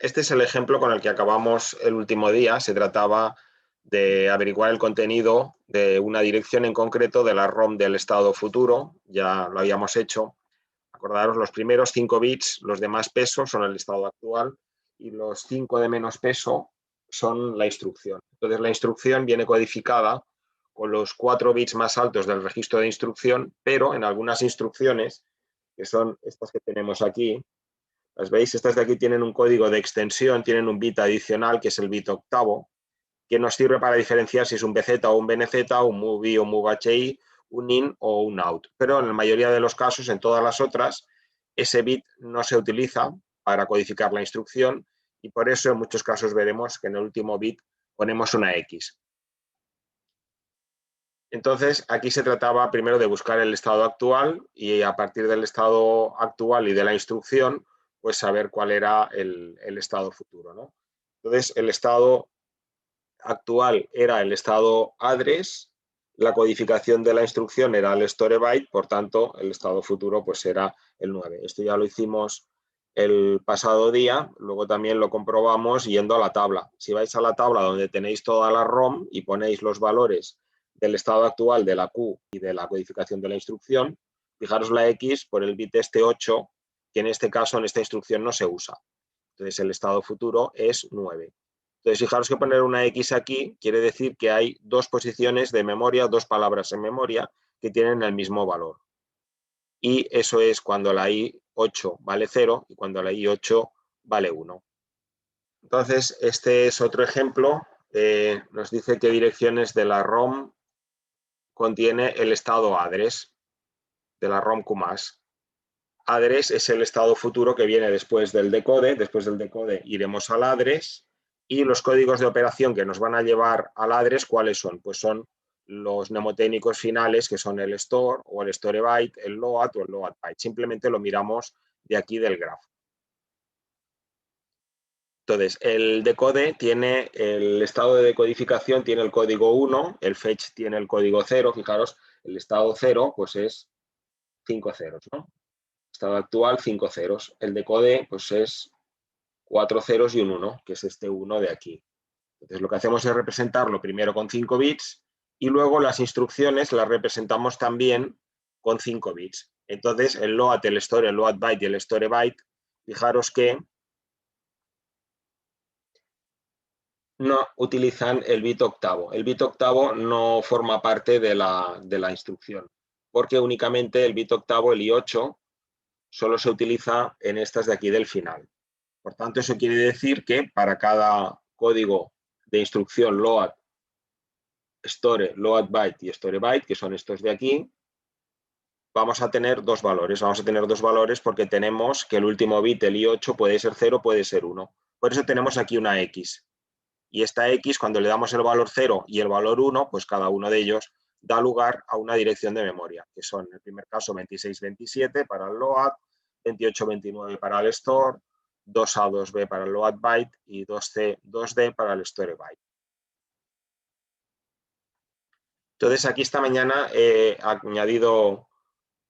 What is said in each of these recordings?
Este es el ejemplo con el que acabamos el último día. Se trataba de averiguar el contenido de una dirección en concreto de la ROM del estado futuro. Ya lo habíamos hecho. Acordaros, los primeros 5 bits, los de más peso, son el estado actual y los 5 de menos peso son la instrucción. Entonces, la instrucción viene codificada con los 4 bits más altos del registro de instrucción, pero en algunas instrucciones, que son estas que tenemos aquí, las veis, estas de aquí tienen un código de extensión, tienen un bit adicional, que es el bit octavo, que nos sirve para diferenciar si es un BZ o un BNZ, un MOVI o MOVHI, un IN o un OUT. Pero en la mayoría de los casos, en todas las otras, ese bit no se utiliza para codificar la instrucción y por eso en muchos casos veremos que en el último bit ponemos una X. Entonces, aquí se trataba primero de buscar el estado actual y a partir del estado actual y de la instrucción, pues saber cuál era el estado futuro, ¿no? Entonces, el estado actual era el estado address, la codificación de la instrucción era el store byte, por tanto, el estado futuro pues era el 9. Esto ya lo hicimos el pasado día, luego también lo comprobamos yendo a la tabla. Si vais a la tabla donde tenéis toda la ROM y ponéis los valores del estado actual de la Q y de la codificación de la instrucción, fijaros la X por el bit este 8, que en este caso, en esta instrucción no se usa. Entonces, el estado futuro es 9. Entonces, fijaros que poner una X aquí quiere decir que hay dos posiciones de memoria, dos palabras en memoria que tienen el mismo valor. Y eso es cuando la I8 vale 0 y cuando la I8 vale 1. Entonces, este es otro ejemplo. Nos dice qué direcciones de la ROM contiene el estado address de la ROM Q+. Address es el estado futuro que viene después del decode. Después del decode iremos al address. Y los códigos de operación que nos van a llevar al address, ¿cuáles son? Pues son los mnemotécnicos finales, que son el store o el store byte, el load o el load byte. Simplemente lo miramos de aquí del grafo. Entonces, el decode tiene el estado de decodificación, tiene el código 1, el fetch tiene el código 0. Fijaros, el estado 0 pues es 5 ceros, ¿no? Estado actual, 5 ceros. El decode pues es 4 ceros y un 1, que es este 1 de aquí. Entonces, lo que hacemos es representarlo primero con 5 bits y luego las instrucciones las representamos también con 5 bits. Entonces, el load, el store, el load byte y el store byte, fijaros que no utilizan el bit octavo. El bit octavo no forma parte de la instrucción, porque únicamente el bit octavo, el I8, solo se utiliza en estas de aquí del final. Por tanto, eso quiere decir que para cada código de instrucción load, store, load byte y store byte, que son estos de aquí, vamos a tener dos valores. Vamos a tener dos valores porque tenemos que el último bit, el I8, puede ser 0, puede ser 1. Por eso tenemos aquí una X. Y esta X, cuando le damos el valor 0 y el valor 1, pues cada uno de ellos da lugar a una dirección de memoria, que son, en el primer caso, 2627 para el load, 2829 para el store, 2A, 2B para el load byte y 2C, 2D para el store byte. Entonces, aquí esta mañana he añadido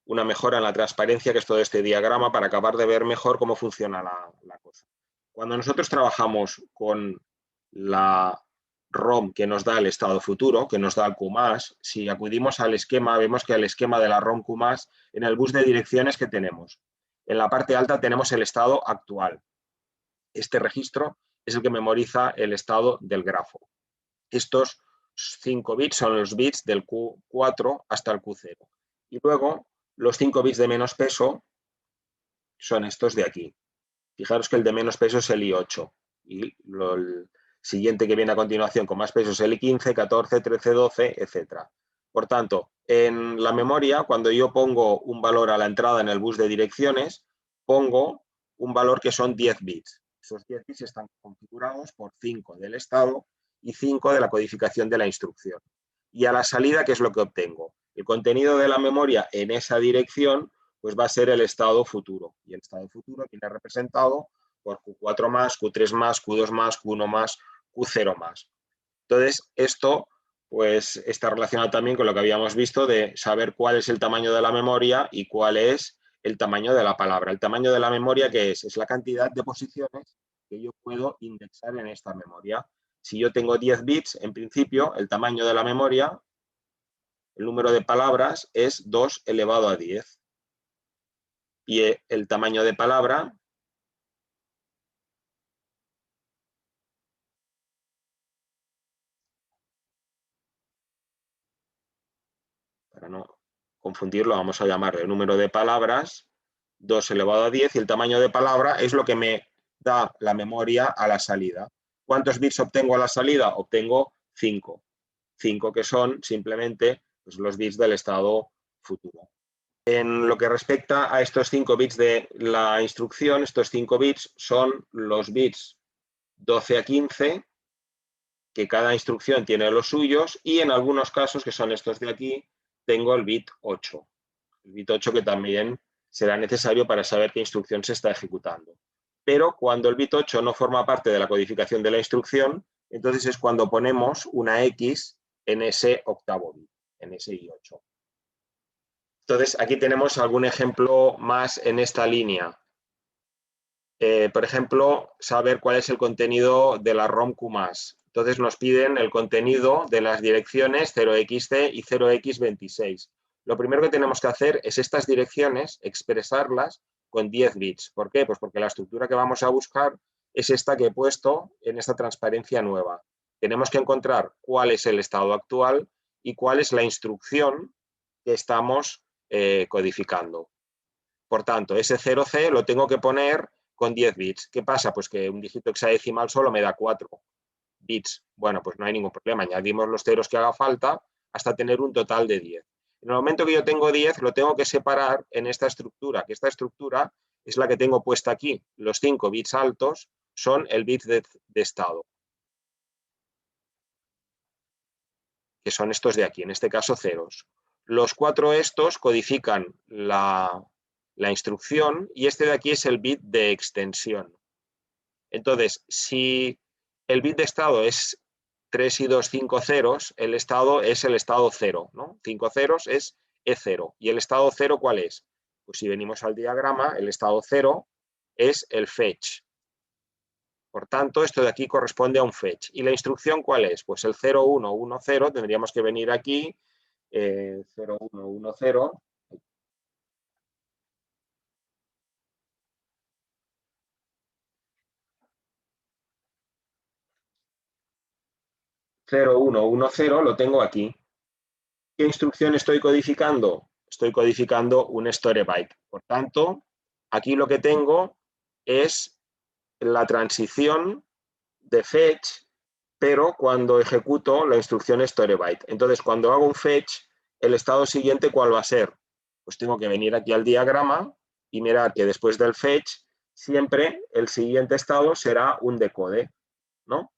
una mejora en la transparencia, que es todo este diagrama, para acabar de ver mejor cómo funciona la cosa. Cuando nosotros trabajamos con la ROM que nos da el estado futuro, que nos da el Q+, si acudimos al esquema, vemos que el esquema de la ROM Q+, en el bus de direcciones que tenemos, en la parte alta tenemos el estado actual. Este registro es el que memoriza el estado del grafo. Estos 5 bits son los bits del Q4 hasta el Q0. Y luego, los 5 bits de menos peso son estos de aquí. Fijaros que el de menos peso es el I8. Y el siguiente que viene a continuación con más peso es el I15, 14, 13, 12, etc. Por tanto, en la memoria, cuando yo pongo un valor a la entrada en el bus de direcciones, pongo un valor que son 10 bits. Esos 10 bits están configurados por 5 del estado y 5 de la codificación de la instrucción. Y a la salida, ¿qué es lo que obtengo? El contenido de la memoria en esa dirección pues va a ser el estado futuro. Y el estado futuro viene representado por Q4 más, Q3 más, Q2 más, Q1 más, Q0 más. Entonces, esto pues está relacionado también con lo que habíamos visto de saber cuál es el tamaño de la memoria y cuál es el tamaño de la palabra. El tamaño de la memoria, ¿qué es? Es la cantidad de posiciones que yo puedo indexar en esta memoria. Si yo tengo 10 bits, en principio, el tamaño de la memoria, el número de palabras es 2 elevado a 10. Y el tamaño de palabra para no confundirlo, vamos a llamarle el número de palabras, 2 elevado a 10, y el tamaño de palabra es lo que me da la memoria a la salida. ¿Cuántos bits obtengo a la salida? Obtengo 5. 5 que son simplemente pues, los bits del estado futuro. En lo que respecta a estos 5 bits de la instrucción, estos 5 bits son los bits 12 a 15, que cada instrucción tiene los suyos, y en algunos casos, que son estos de aquí, tengo el bit 8. El bit 8 que también será necesario para saber qué instrucción se está ejecutando. Pero cuando el bit 8 no forma parte de la codificación de la instrucción, entonces es cuando ponemos una X en ese octavo bit, en ese I8. Entonces, aquí tenemos algún ejemplo más en esta línea. Por ejemplo, saber cuál es el contenido de la ROM Q+. Entonces nos piden el contenido de las direcciones 0xC y 0x26. Lo primero que tenemos que hacer es estas direcciones, expresarlas con 10 bits. ¿Por qué? Pues porque la estructura que vamos a buscar es esta que he puesto en esta transparencia nueva. Tenemos que encontrar cuál es el estado actual y cuál es la instrucción que estamos codificando. Por tanto, ese 0C lo tengo que poner con 10 bits. ¿Qué pasa? Pues que un dígito hexadecimal solo me da 4 bits. Bueno, pues no hay ningún problema. Añadimos los ceros que haga falta hasta tener un total de 10. En el momento que yo tengo 10, lo tengo que separar en esta estructura, que esta estructura es la que tengo puesta aquí. Los 5 bits altos son el bit de estado, que son estos de aquí, en este caso ceros. Los 4 estos codifican la instrucción y este de aquí es el bit de extensión. Entonces, si el bit de estado es 3 y 2, 5 ceros, el estado es el estado 0, ¿no? 5 ceros es E0. ¿Y el estado 0 cuál es? Pues si venimos al diagrama, el estado 0 es el fetch. Por tanto, esto de aquí corresponde a un fetch. ¿Y la instrucción cuál es? Pues el 0110, tendríamos que venir aquí, 0110, 0110 lo tengo aquí. ¿Qué instrucción estoy codificando? Estoy codificando un storybyte. Por tanto, aquí lo que tengo es la transición de fetch, pero cuando ejecuto la instrucción storybyte. Entonces, cuando hago un fetch, el estado siguiente, ¿cuál va a ser? Pues tengo que venir aquí al diagrama y mirar que después del fetch, siempre el siguiente estado será un decode, ¿no?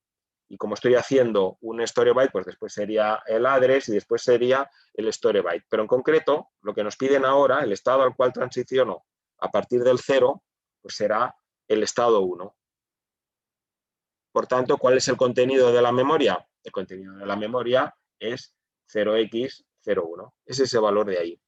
Y como estoy haciendo un storybyte, pues después sería el address y después sería el storybyte. Pero en concreto, lo que nos piden ahora, el estado al cual transiciono a partir del 0, pues será el estado 1. Por tanto, ¿cuál es el contenido de la memoria? El contenido de la memoria es 0x01. Es ese valor de ahí.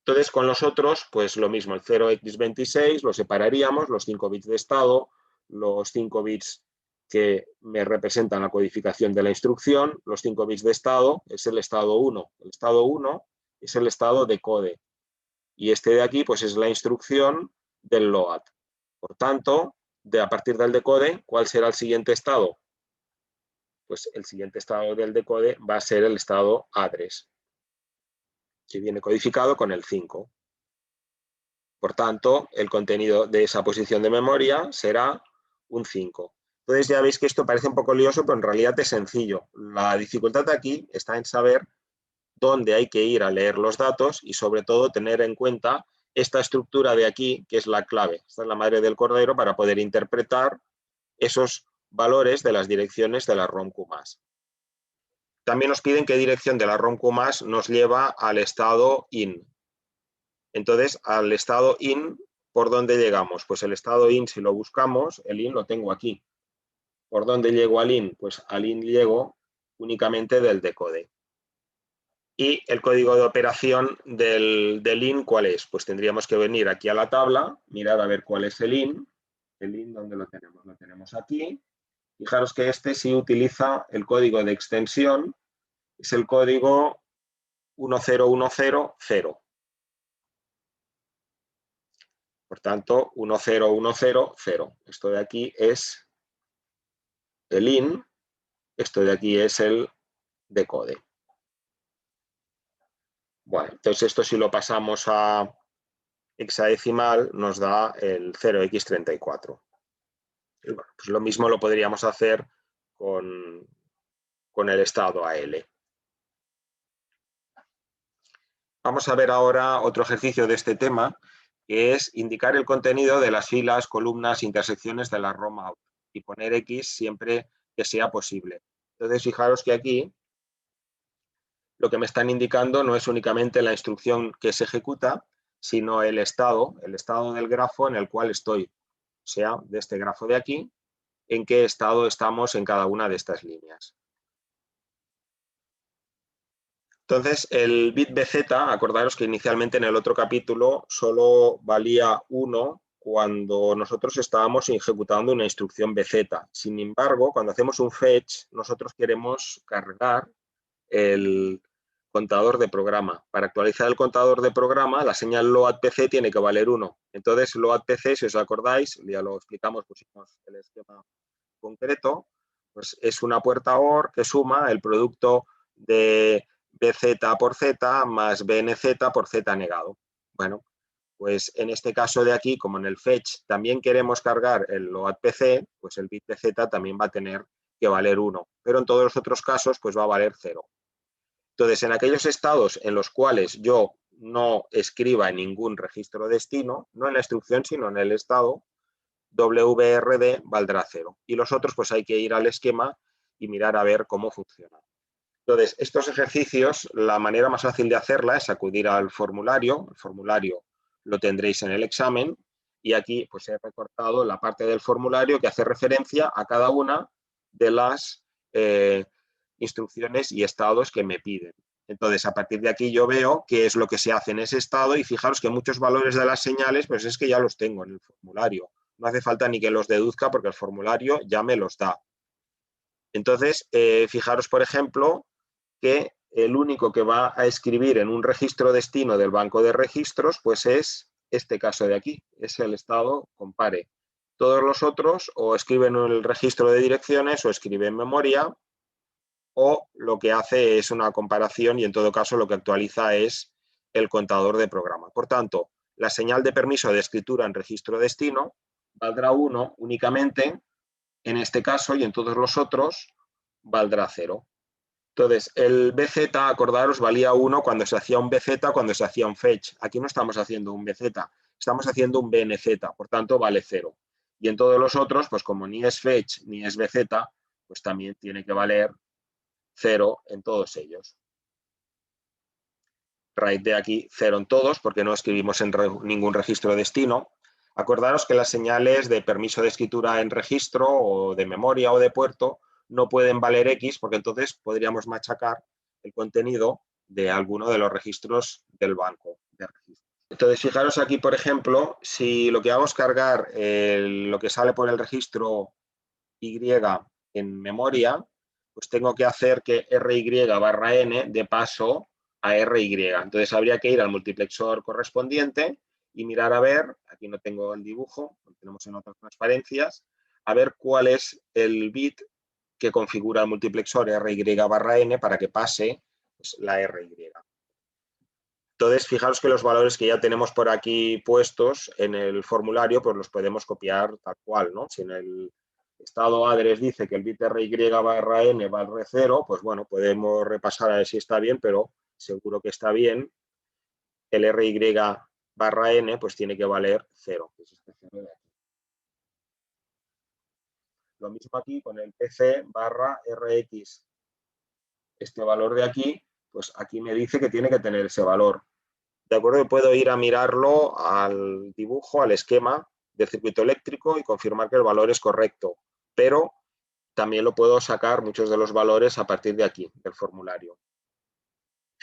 Entonces, con los otros, pues lo mismo, el 0x26 lo separaríamos, los 5 bits de estado, los 5 bits que me representan la codificación de la instrucción, los 5 bits de estado es el estado 1. El estado 1 es el estado decode. Y este de aquí, pues es la instrucción del load. Por tanto, a partir del decode, ¿cuál será el siguiente estado? Pues el siguiente estado del decode va a ser el estado address, que viene codificado con el 5. Por tanto, el contenido de esa posición de memoria será un 5. Entonces ya veis que esto parece un poco lioso, pero en realidad es sencillo. La dificultad aquí está en saber dónde hay que ir a leer los datos y sobre todo tener en cuenta esta estructura de aquí, que es la clave. Esta es la madre del cordero para poder interpretar esos valores de las direcciones de la ROM Q+. También nos piden qué dirección de la ROM Q+ nos lleva al estado IN. Entonces, al estado IN, ¿por dónde llegamos? Pues el estado IN, si lo buscamos, el IN lo tengo aquí. ¿Por dónde llego al IN? Pues al IN llego únicamente del decode. Y el código de operación del IN, ¿cuál es? Pues tendríamos que venir aquí a la tabla, mirar a ver cuál es el IN, el IN, ¿dónde lo tenemos? Lo tenemos aquí. Fijaros que este sí utiliza el código de extensión, es el código 10100. Por tanto, 10100. Esto de aquí es el IN, esto de aquí es el decode. Bueno, entonces esto si lo pasamos a hexadecimal nos da el 0x34. Y bueno, pues lo mismo lo podríamos hacer con el estado AL. Vamos a ver ahora otro ejercicio de este tema, que es indicar el contenido de las filas, columnas, intersecciones de la ROM out y poner X siempre que sea posible. Entonces, fijaros que aquí lo que me están indicando no es únicamente la instrucción que se ejecuta, sino el estado del grafo en el cual estoy, o sea, de este grafo de aquí, en qué estado estamos en cada una de estas líneas. Entonces, el bit BZ, acordaros que inicialmente en el otro capítulo solo valía 1 cuando nosotros estábamos ejecutando una instrucción BZ. Sin embargo, cuando hacemos un fetch, nosotros queremos cargar el contador de programa. Para actualizar el contador de programa, la señal loadPC tiene que valer 1. Entonces, loadPC, si os acordáis, ya lo explicamos, pusimos el esquema concreto, pues es una puerta OR que suma el producto de BZ por Z más BNZ por Z negado. Bueno, pues en este caso de aquí, como en el fetch también queremos cargar el loadPC, pues el bit BZ también va a tener que valer 1, pero en todos los otros casos pues va a valer 0. Entonces, en aquellos estados en los cuales yo no escriba en ningún registro destino, no en la instrucción, sino en el estado, WRD valdrá 0. Y los otros, pues hay que ir al esquema y mirar a ver cómo funciona. Entonces, estos ejercicios, la manera más fácil de hacerla es acudir al formulario. El formulario lo tendréis en el examen y aquí pues he recortado la parte del formulario que hace referencia a cada una de las instrucciones y estados que me piden. Entonces, a partir de aquí yo veo qué es lo que se hace en ese estado y fijaros que muchos valores de las señales, pues es que ya los tengo en el formulario. No hace falta ni que los deduzca porque el formulario ya me los da. Entonces, fijaros, por ejemplo, que el único que va a escribir en un registro destino del banco de registros, pues es este caso de aquí, es el estado compare. Todos los otros o escriben en el registro de direcciones o escriben en memoria o lo que hace es una comparación y en todo caso lo que actualiza es el contador de programa. Por tanto, la señal de permiso de escritura en registro destino valdrá 1 únicamente en este caso y en todos los otros valdrá 0. Entonces, el BZ, acordaros, valía 1 cuando se hacía un BZ, cuando se hacía un fetch. Aquí no estamos haciendo un BZ, estamos haciendo un BNZ, por tanto vale 0. Y en todos los otros, pues como ni es fetch ni es BZ, pues también tiene que valer 0 en todos ellos. Raíz de aquí 0 en todos, porque no escribimos en ningún registro de destino. Acordaros que las señales de permiso de escritura en registro o de memoria o de puerto no pueden valer X, porque entonces podríamos machacar el contenido de alguno de los registros del banco de registros. Entonces, fijaros aquí, por ejemplo, si lo que hago es cargar lo que sale por el registro Y en memoria, pues tengo que hacer que RY/N dé paso a RY. Entonces, habría que ir al multiplexor correspondiente y mirar a ver, aquí no tengo el dibujo, lo tenemos en otras transparencias, a ver cuál es el bit que configura el multiplexor RY/N para que pase pues, la RY. Entonces, fijaros que los valores que ya tenemos por aquí puestos en el formulario, pues los podemos copiar tal cual, ¿no? Si en el estado address dice que el bit RY/N vale 0, pues bueno, podemos repasar a ver si está bien, pero seguro que está bien. El RY/N pues tiene que valer 0, que es este 0 de aquí. Lo mismo aquí con el PC/RX. Este valor de aquí, pues aquí me dice que tiene que tener ese valor. ¿De acuerdo? Puedo ir a mirarlo al dibujo, al esquema del circuito eléctrico y confirmar que el valor es correcto. Pero también lo puedo sacar muchos de los valores a partir de aquí, del formulario.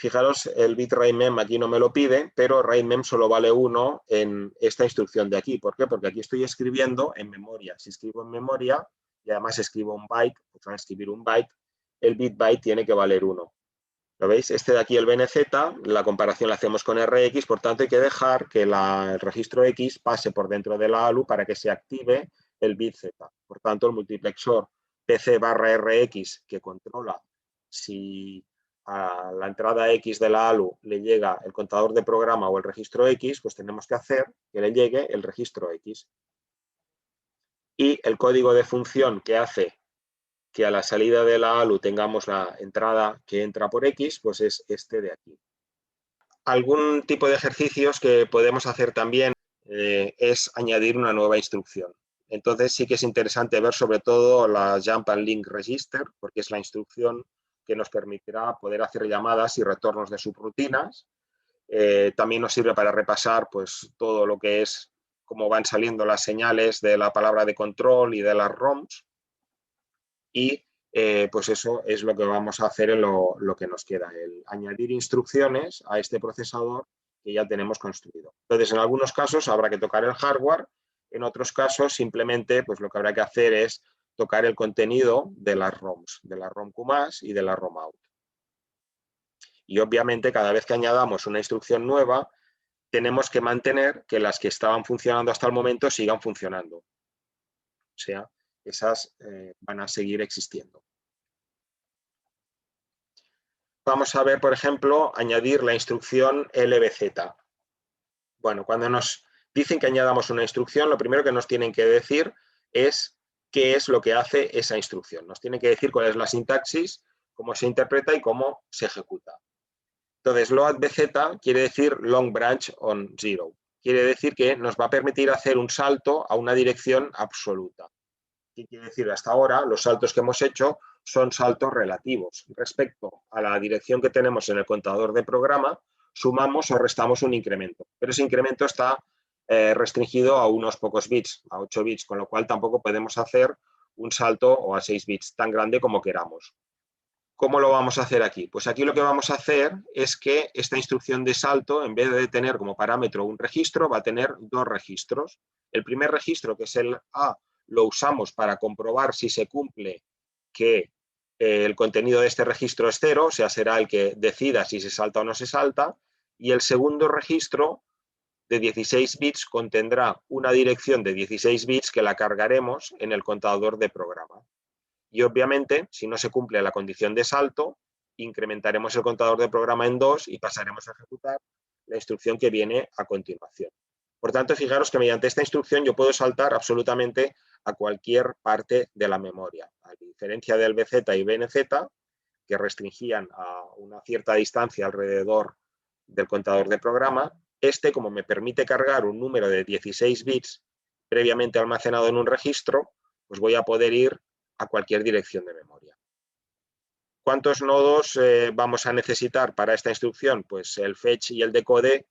Fijaros, el bit RAIDMEM aquí no me lo pide, pero RAIDMEM solo vale 1 en esta instrucción de aquí. ¿Por qué? Porque aquí estoy escribiendo en memoria. Si escribo en memoria y además escribo un byte, pues al escribir un byte, el bit byte tiene que valer 1. ¿Lo veis? Este de aquí, el BNZ, la comparación la hacemos con RX, por tanto hay que dejar que el registro X pase por dentro de la ALU para que se active el bit Z. Por tanto, el multiplexor PC/RX, que controla si a la entrada X de la ALU le llega el contador de programa o el registro X, pues tenemos que hacer que le llegue el registro X. Y el código de función que hace que a la salida de la ALU tengamos la entrada que entra por X, pues es este de aquí. Algún tipo de ejercicios que podemos hacer también es añadir una nueva instrucción. Entonces sí que es interesante ver sobre todo la Jump and Link Register, porque es la instrucción que nos permitirá poder hacer llamadas y retornos de subrutinas. También nos sirve para repasar pues, todo lo que es cómo van saliendo las señales de la palabra de control y de las ROMs. Y pues eso es lo que vamos a hacer en lo que nos queda, el añadir instrucciones a este procesador que ya tenemos construido. Entonces, en algunos casos habrá que tocar el hardware, en otros casos simplemente pues lo que habrá que hacer es tocar el contenido de las ROMs, de la ROM Q+ y de la ROM out. Y obviamente cada vez que añadamos una instrucción nueva, tenemos que mantener que las que estaban funcionando hasta el momento sigan funcionando. O sea, esas van a seguir existiendo. Vamos a ver, por ejemplo, añadir la instrucción LBZ. Bueno, cuando nos dicen que añadamos una instrucción, lo primero que nos tienen que decir es qué es lo que hace esa instrucción. Nos tienen que decir cuál es la sintaxis, cómo se interpreta y cómo se ejecuta. Entonces, loadBZ quiere decir long branch on zero. Quiere decir que nos va a permitir hacer un salto a una dirección absoluta. ¿Qué quiere decir? Hasta ahora, los saltos que hemos hecho son saltos relativos. Respecto a la dirección que tenemos en el contador de programa, sumamos o restamos un incremento. Pero ese incremento está restringido a unos pocos bits, a 8 bits, con lo cual tampoco podemos hacer un salto o a 6 bits tan grande como queramos. ¿Cómo lo vamos a hacer aquí? Pues aquí lo que vamos a hacer es que esta instrucción de salto, en vez de tener como parámetro un registro, va a tener dos registros. El primer registro, que es el A, lo usamos para comprobar si se cumple que el contenido de este registro es 0, o sea, será el que decida si se salta o no se salta. Y el segundo registro, de 16 bits, contendrá una dirección de 16 bits que la cargaremos en el contador de programa. Y obviamente, si no se cumple la condición de salto, incrementaremos el contador de programa en 2 y pasaremos a ejecutar la instrucción que viene a continuación. Por tanto, fijaros que mediante esta instrucción yo puedo saltar absolutamente a cualquier parte de la memoria. A diferencia del BZ y BNZ, que restringían a una cierta distancia alrededor del contador de programa, este, como me permite cargar un número de 16 bits previamente almacenado en un registro, pues voy a poder ir a cualquier dirección de memoria. ¿Cuántos nodos vamos a necesitar para esta instrucción? Pues el fetch y el decode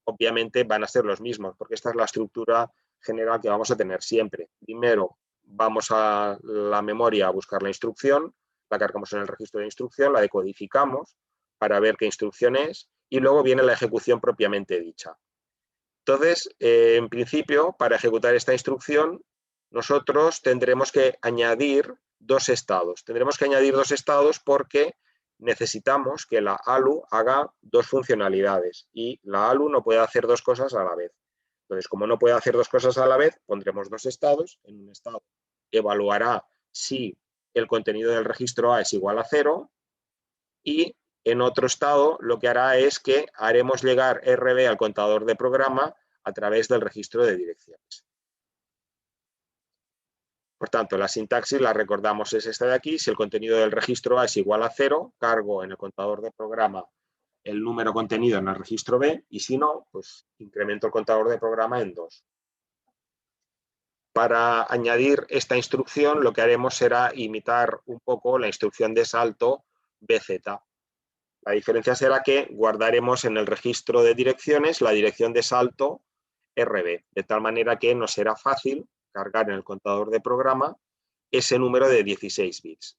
obviamente van a ser los mismos, porque esta es la estructura general que vamos a tener siempre. Primero vamos a la memoria a buscar la instrucción, la cargamos en el registro de instrucción, la decodificamos para ver qué instrucción es y luego viene la ejecución propiamente dicha. Entonces, en principio, para ejecutar esta instrucción, nosotros tendremos que añadir dos estados. Tendremos que añadir dos estados porque necesitamos que la ALU haga dos funcionalidades y la ALU no puede hacer dos cosas a la vez. Entonces, como no puede hacer dos cosas a la vez, pondremos dos estados. En un estado evaluará si el contenido del registro A es igual a 0 y en otro estado lo que hará es que haremos llegar RB al contador de programa a través del registro de direcciones. Por tanto, la sintaxis la recordamos es esta de aquí. Si el contenido del registro A es igual a 0, cargo en el contador de programa el número contenido en el registro B y si no, pues incremento el contador de programa en 2. Para añadir esta instrucción lo que haremos será imitar un poco la instrucción de salto BZ. La diferencia será que guardaremos en el registro de direcciones la dirección de salto RB, de tal manera que nos será fácil cargar en el contador de programa ese número de 16 bits.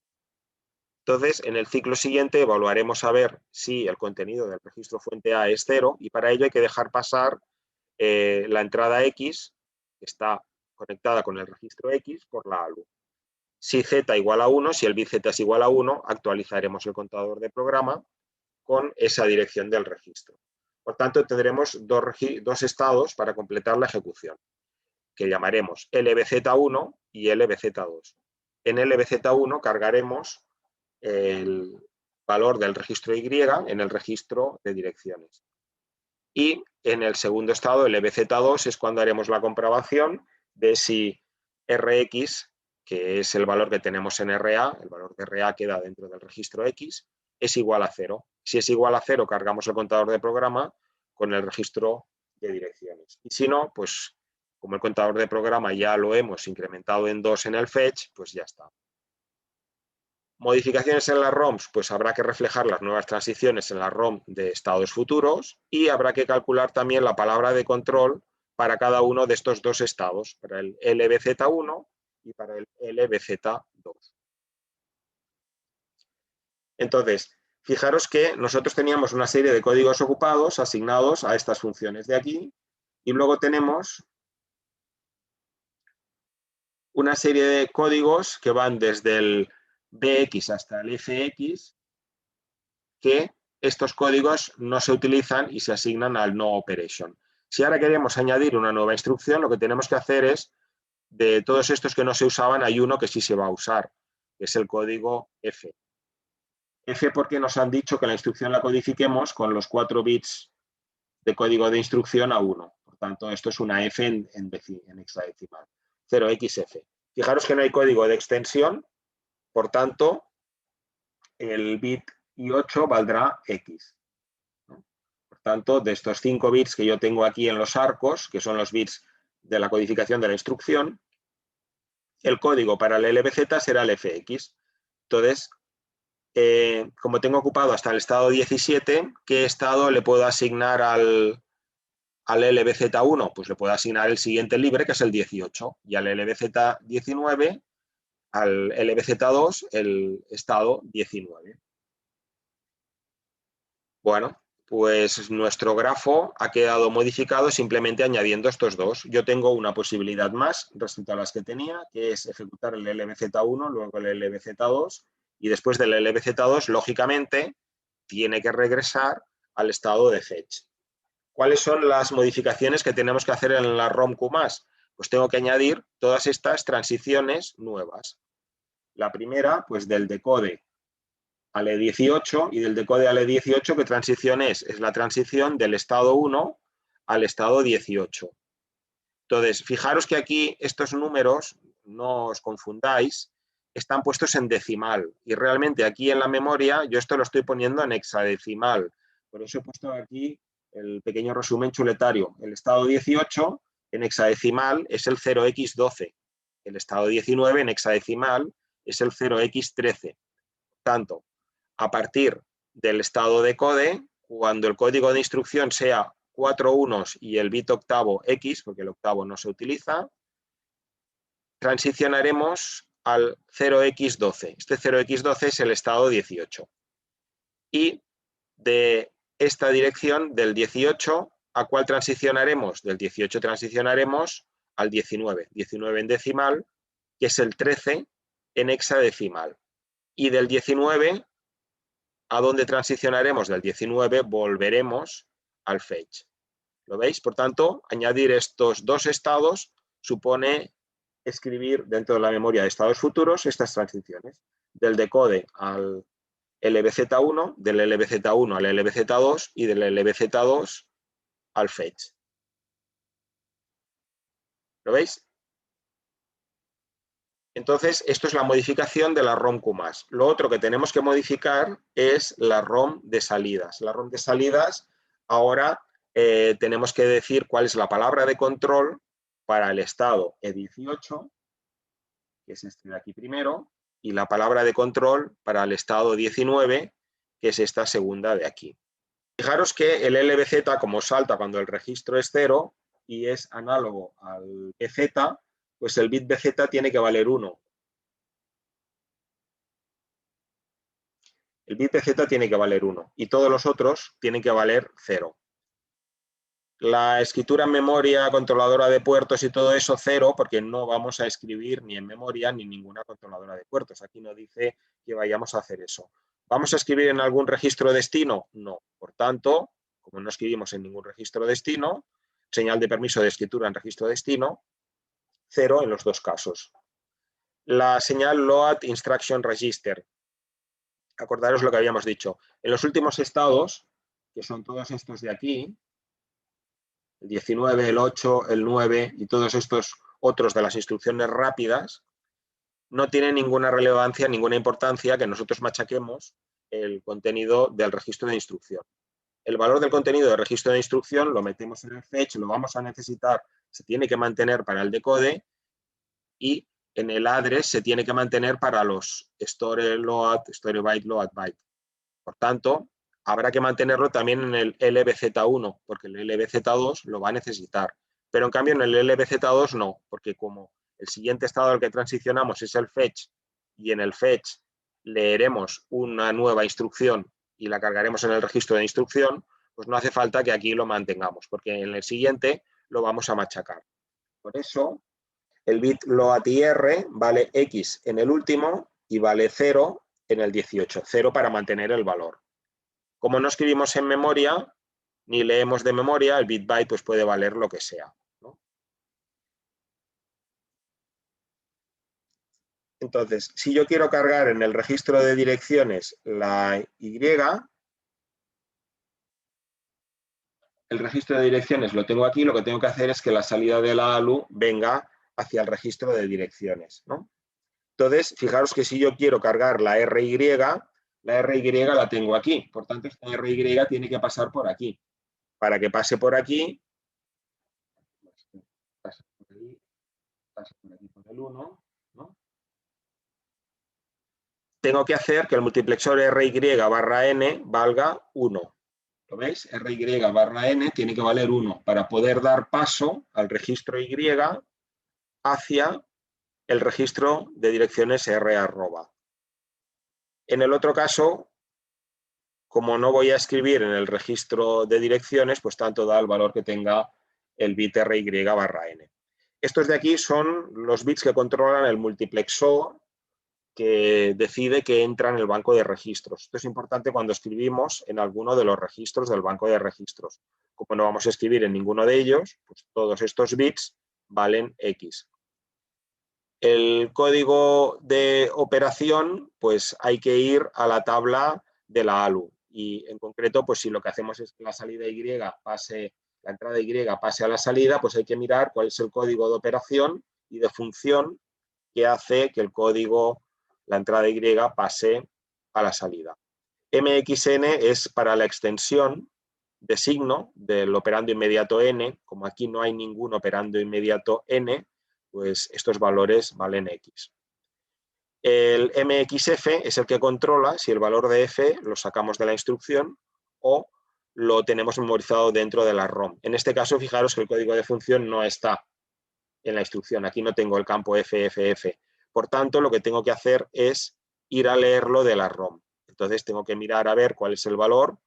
Entonces, en el ciclo siguiente evaluaremos a ver si el contenido del registro fuente A es 0 y para ello hay que dejar pasar la entrada X, que está conectada con el registro X, por la ALU. Si Z igual a 1, si el bit Z es igual a 1, actualizaremos el contador de programa con esa dirección del registro. Por tanto, tendremos dos estados para completar la ejecución, que llamaremos LBZ1 y LBZ2. En LBZ1 cargaremos el valor del registro Y en el registro de direcciones. Y en el segundo estado, el LBZ2, es cuando haremos la comprobación de si Rx, que es el valor que tenemos en RA, el valor de RA queda dentro del registro X, es igual a 0. Si es igual a 0, cargamos el contador de programa con el registro de direcciones. Y si no, pues como el contador de programa ya lo hemos incrementado en 2 en el fetch, pues ya está. Modificaciones en las ROMs, pues habrá que reflejar las nuevas transiciones en la ROM de estados futuros y habrá que calcular también la palabra de control para cada uno de estos dos estados, para el LBZ1 y para el LBZ2. Entonces, fijaros que nosotros teníamos una serie de códigos ocupados asignados a estas funciones de aquí y luego tenemos una serie de códigos que van desde el BX hasta el FX, que estos códigos no se utilizan y se asignan al no operation. Si ahora queremos añadir una nueva instrucción, lo que tenemos que hacer es, de todos estos que no se usaban, hay uno que sí se va a usar, que es el código F. F porque nos han dicho que la instrucción la codifiquemos con los 4 bits de código de instrucción a 1. Por tanto, esto es una F en hexadecimal. 0xF. Fijaros que no hay código de extensión, por tanto, el bit I8 valdrá X. Por tanto, de estos 5 bits que yo tengo aquí en los arcos, que son los bits de la codificación de la instrucción, el código para el LBZ será el FX. Entonces, como tengo ocupado hasta el estado 17, ¿qué estado le puedo asignar al LBZ1? Pues le puedo asignar el siguiente libre, que es el 18, y al LBZ19, al LBZ2, el estado 19. Bueno, pues nuestro grafo ha quedado modificado simplemente añadiendo estos dos. Yo tengo una posibilidad más respecto a las que tenía, que es ejecutar el LBZ1, luego el LBZ2, y después del LBZ2, lógicamente, tiene que regresar al estado de fetch. ¿Cuáles son las modificaciones que tenemos que hacer en la ROM Q+? Pues tengo que añadir todas estas transiciones nuevas. La primera, pues del decode al E18 y del decode al E18, ¿qué transición es? Es la transición del estado 1 al estado 18. Entonces, fijaros que aquí estos números, no os confundáis, están puestos en decimal y realmente aquí en la memoria yo esto lo estoy poniendo en hexadecimal. Por eso he puesto aquí el pequeño resumen chuletario. El estado 18 en hexadecimal es el 0x12. El estado 19 en hexadecimal es el 0x13. Tanto, a partir del estado decode, cuando el código de instrucción sea 4 unos y el bit octavo X, porque el octavo no se utiliza, transicionaremos al 0x12. Este 0x12 es el estado 18. Y de esta dirección, del 18, ¿a cuál transicionaremos? Del 18 transicionaremos al 19. 19 en decimal, que es el 13 en hexadecimal. Y del 19, ¿a dónde transicionaremos? Del 19 volveremos al fetch. ¿Lo veis? Por tanto, añadir estos dos estados supone escribir dentro de la memoria de estados futuros estas transiciones. Del decode al LBZ1, del LBZ1 al LBZ2 y del LBZ2 al fetch. ¿Lo veis? Entonces, esto es la modificación de la ROM Q+. Lo otro que tenemos que modificar es la ROM de salidas. La ROM de salidas, ahora tenemos que decir cuál es la palabra de control para el estado E18, que es este de aquí primero, y la palabra de control para el estado 19, que es esta segunda de aquí. Fijaros que el LBZ, como salta cuando el registro es 0 y es análogo al BZ, pues el bit BZ tiene que valer 1. El bit BZ tiene que valer 1 y todos los otros tienen que valer 0. La escritura en memoria, controladora de puertos y todo eso, 0, porque no vamos a escribir ni en memoria ni ninguna controladora de puertos. Aquí no dice que vayamos a hacer eso. ¿Vamos a escribir en algún registro destino? No. Por tanto, como no escribimos en ningún registro destino, señal de permiso de escritura en registro destino, 0 en los dos casos. La señal Load Instruction Register. Acordaros lo que habíamos dicho. En los últimos estados, que son todos estos de aquí, el 19, el 8, el 9 y todos estos otros de las instrucciones rápidas, no tiene ninguna relevancia, ninguna importancia que nosotros machaquemos el contenido del registro de instrucción. El valor del contenido del registro de instrucción lo metemos en el fetch, lo vamos a necesitar, se tiene que mantener para el decode y en el address se tiene que mantener para los store load, store byte, load byte. Por tanto, habrá que mantenerlo también en el LBZ1, porque el LBZ2 lo va a necesitar. Pero en cambio en el LBZ2 no, porque como el siguiente estado al que transicionamos es el fetch, y en el fetch leeremos una nueva instrucción y la cargaremos en el registro de instrucción, pues no hace falta que aquí lo mantengamos, porque en el siguiente lo vamos a machacar. Por eso, el bit load.ir vale X en el último y vale 0 en el 18, 0 para mantener el valor. Como no escribimos en memoria, ni leemos de memoria, el bit byte pues puede valer lo que sea, ¿no? Entonces, si yo quiero cargar en el registro de direcciones la Y, el registro de direcciones lo tengo aquí, lo que tengo que hacer es que la salida de la ALU venga hacia el registro de direcciones, ¿no? Entonces, fijaros que si yo quiero cargar la RY la tengo aquí. Por tanto, esta RY tiene que pasar por aquí. Para que pase por aquí, pasa por aquí por el 1, ¿no? Tengo que hacer que el multiplexor RY/N valga 1. ¿Lo veis? RY/N tiene que valer 1 para poder dar paso al registro Y hacia el registro de direcciones R arroba. En el otro caso, como no voy a escribir en el registro de direcciones, pues tanto da el valor que tenga el bit RY/N. Estos de aquí son los bits que controlan el multiplexor que decide que entra en el banco de registros. Esto es importante cuando escribimos en alguno de los registros del banco de registros. Como no vamos a escribir en ninguno de ellos, pues todos estos bits valen X. El código de operación, pues hay que ir a la tabla de la ALU. Y en concreto, pues si lo que hacemos es que la salida Y pase, la entrada Y pase a la salida, pues hay que mirar cuál es el código de operación y de función que hace que el código, la entrada Y pase a la salida. MXN es para la extensión de signo del operando inmediato N. Como aquí no hay ningún operando inmediato N, pues estos valores valen X. El MXF es el que controla si el valor de F lo sacamos de la instrucción o lo tenemos memorizado dentro de la ROM. En este caso, fijaros que el código de función no está en la instrucción. Aquí no tengo el campo FFF. Por tanto, lo que tengo que hacer es ir a leerlo de la ROM. Entonces, tengo que mirar a ver cuál es el valor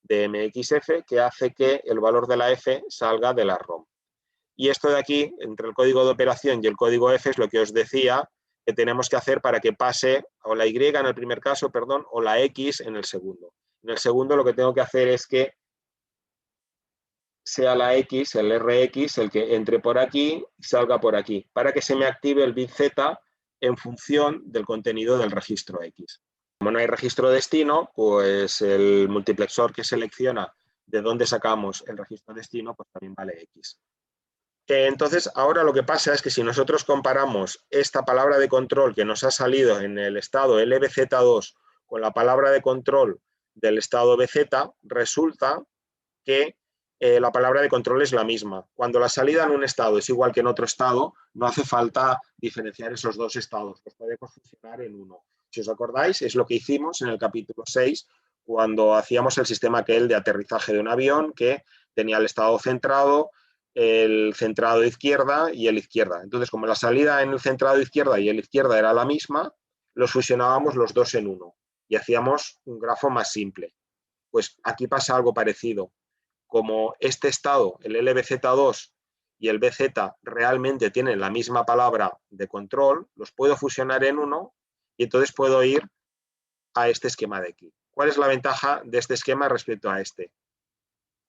de MXF que hace que el valor de la F salga de la ROM. Y esto de aquí, entre el código de operación y el código F, es lo que os decía que tenemos que hacer para que pase o la Y en el primer caso, perdón, o la X en el segundo. En el segundo lo que tengo que hacer es que sea la X, el RX, el que entre por aquí y salga por aquí, para que se me active el bit Z en función del contenido del registro X. Como no hay registro destino, pues el multiplexor que selecciona de dónde sacamos el registro destino, pues también vale X. Entonces, ahora lo que pasa es que si nosotros comparamos esta palabra de control que nos ha salido en el estado LBZ2 con la palabra de control del estado BZ, resulta que la palabra de control es la misma. Cuando la salida en un estado es igual que en otro estado, no hace falta diferenciar esos dos estados, los podemos fusionar en uno. Si os acordáis, es lo que hicimos en el capítulo 6, cuando hacíamos el sistema aquel de aterrizaje de un avión que tenía el estado centrado, el centrado izquierda y el izquierda. Entonces, como la salida en el centrado izquierda y el izquierda era la misma, los fusionábamos los dos en uno. y hacíamos un grafo más simple. Pues aquí pasa algo parecido. Como este estado, el LBZ2 y el BZ realmente tienen la misma palabra de control, los puedo fusionar en uno y entonces puedo ir a este esquema de aquí. ¿Cuál es la ventaja de este esquema respecto a este?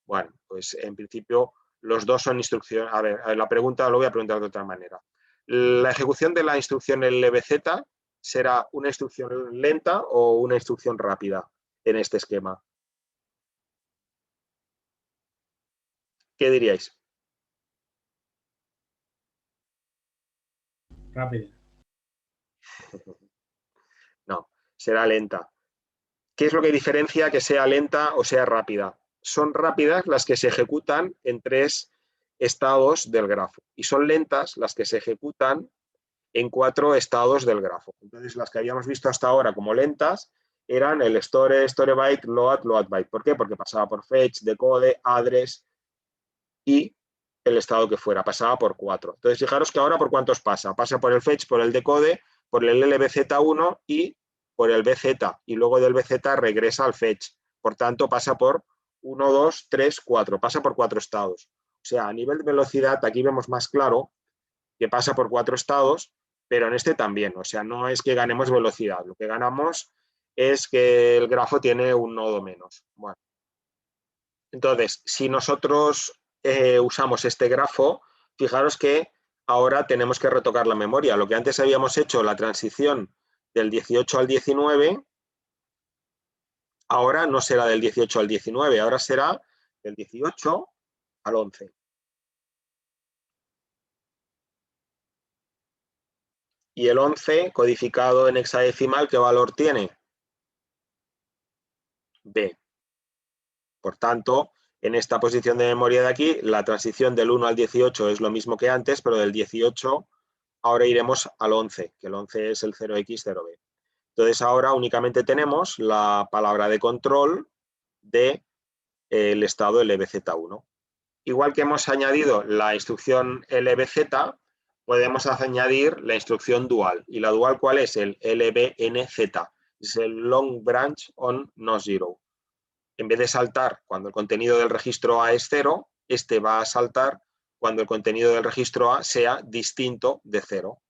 Bueno, pues en principio los dos son instrucciones. A ver, la pregunta lo voy a preguntar de otra manera. ¿La ejecución de la instrucción LBZ será una instrucción lenta o una instrucción rápida en este esquema? ¿Qué diríais? Rápido. No, será lenta. ¿Qué es lo que diferencia que sea lenta o sea rápida? Son rápidas las que se ejecutan en 3 estados del grafo y son lentas las que se ejecutan en 4 estados del grafo. Entonces, las que habíamos visto hasta ahora como lentas eran el store, storebyte, load, loadbyte. ¿Por qué? Porque pasaba por fetch, decode, address y el estado que fuera, pasaba por 4. Entonces, fijaros que ahora por cuántos pasa. Pasa por el fetch, por el decode, por el LBZ1 y por el BZ. Y luego del BZ regresa al fetch. Por tanto, pasa por 1, 2, 3, 4. Pasa por 4 estados. O sea, a nivel de velocidad, aquí vemos más claro que pasa por 4 estados, pero en este también. O sea, no es que ganemos velocidad. Lo que ganamos es que el grafo tiene un nodo menos. Bueno. Entonces, si nosotros usamos este grafo, fijaros que ahora tenemos que retocar la memoria. Lo que antes habíamos hecho, la transición del 18 al 19, ahora no será del 18 al 19, ahora será del 18 al 11. Y el 11, codificado en hexadecimal, ¿qué valor tiene? B. Por tanto, en esta posición de memoria de aquí, la transición del 1 al 18 es lo mismo que antes, pero del 18 ahora iremos al 11, que el 11 es el 0x0b. Entonces ahora únicamente tenemos la palabra de control del estado LBZ1. Igual que hemos añadido la instrucción LBZ, podemos añadir la instrucción dual. ¿Y la dual cuál es? El LBNZ. Es el long branch on no zero. En vez de saltar cuando el contenido del registro A es 0, este va a saltar cuando el contenido del registro A sea distinto de 0.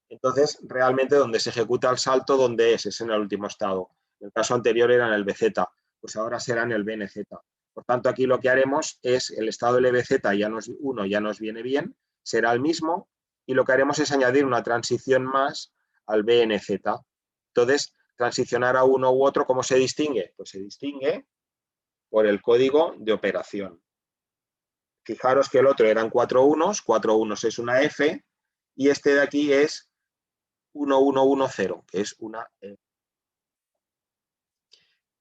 Entonces, realmente donde se ejecuta el salto, ¿dónde es? Es en el último estado. En el caso anterior era en el BZ, pues ahora será en el BNZ. Por tanto, aquí lo que haremos es el estado LBZ ya nos viene bien, será el mismo, y lo que haremos es añadir una transición más al BNZ. Entonces, transicionar a uno u otro, ¿cómo se distingue? Pues se distingue por el código de operación. Fijaros que el otro eran 4 unos es una F, y este de aquí es 1110, que es una F.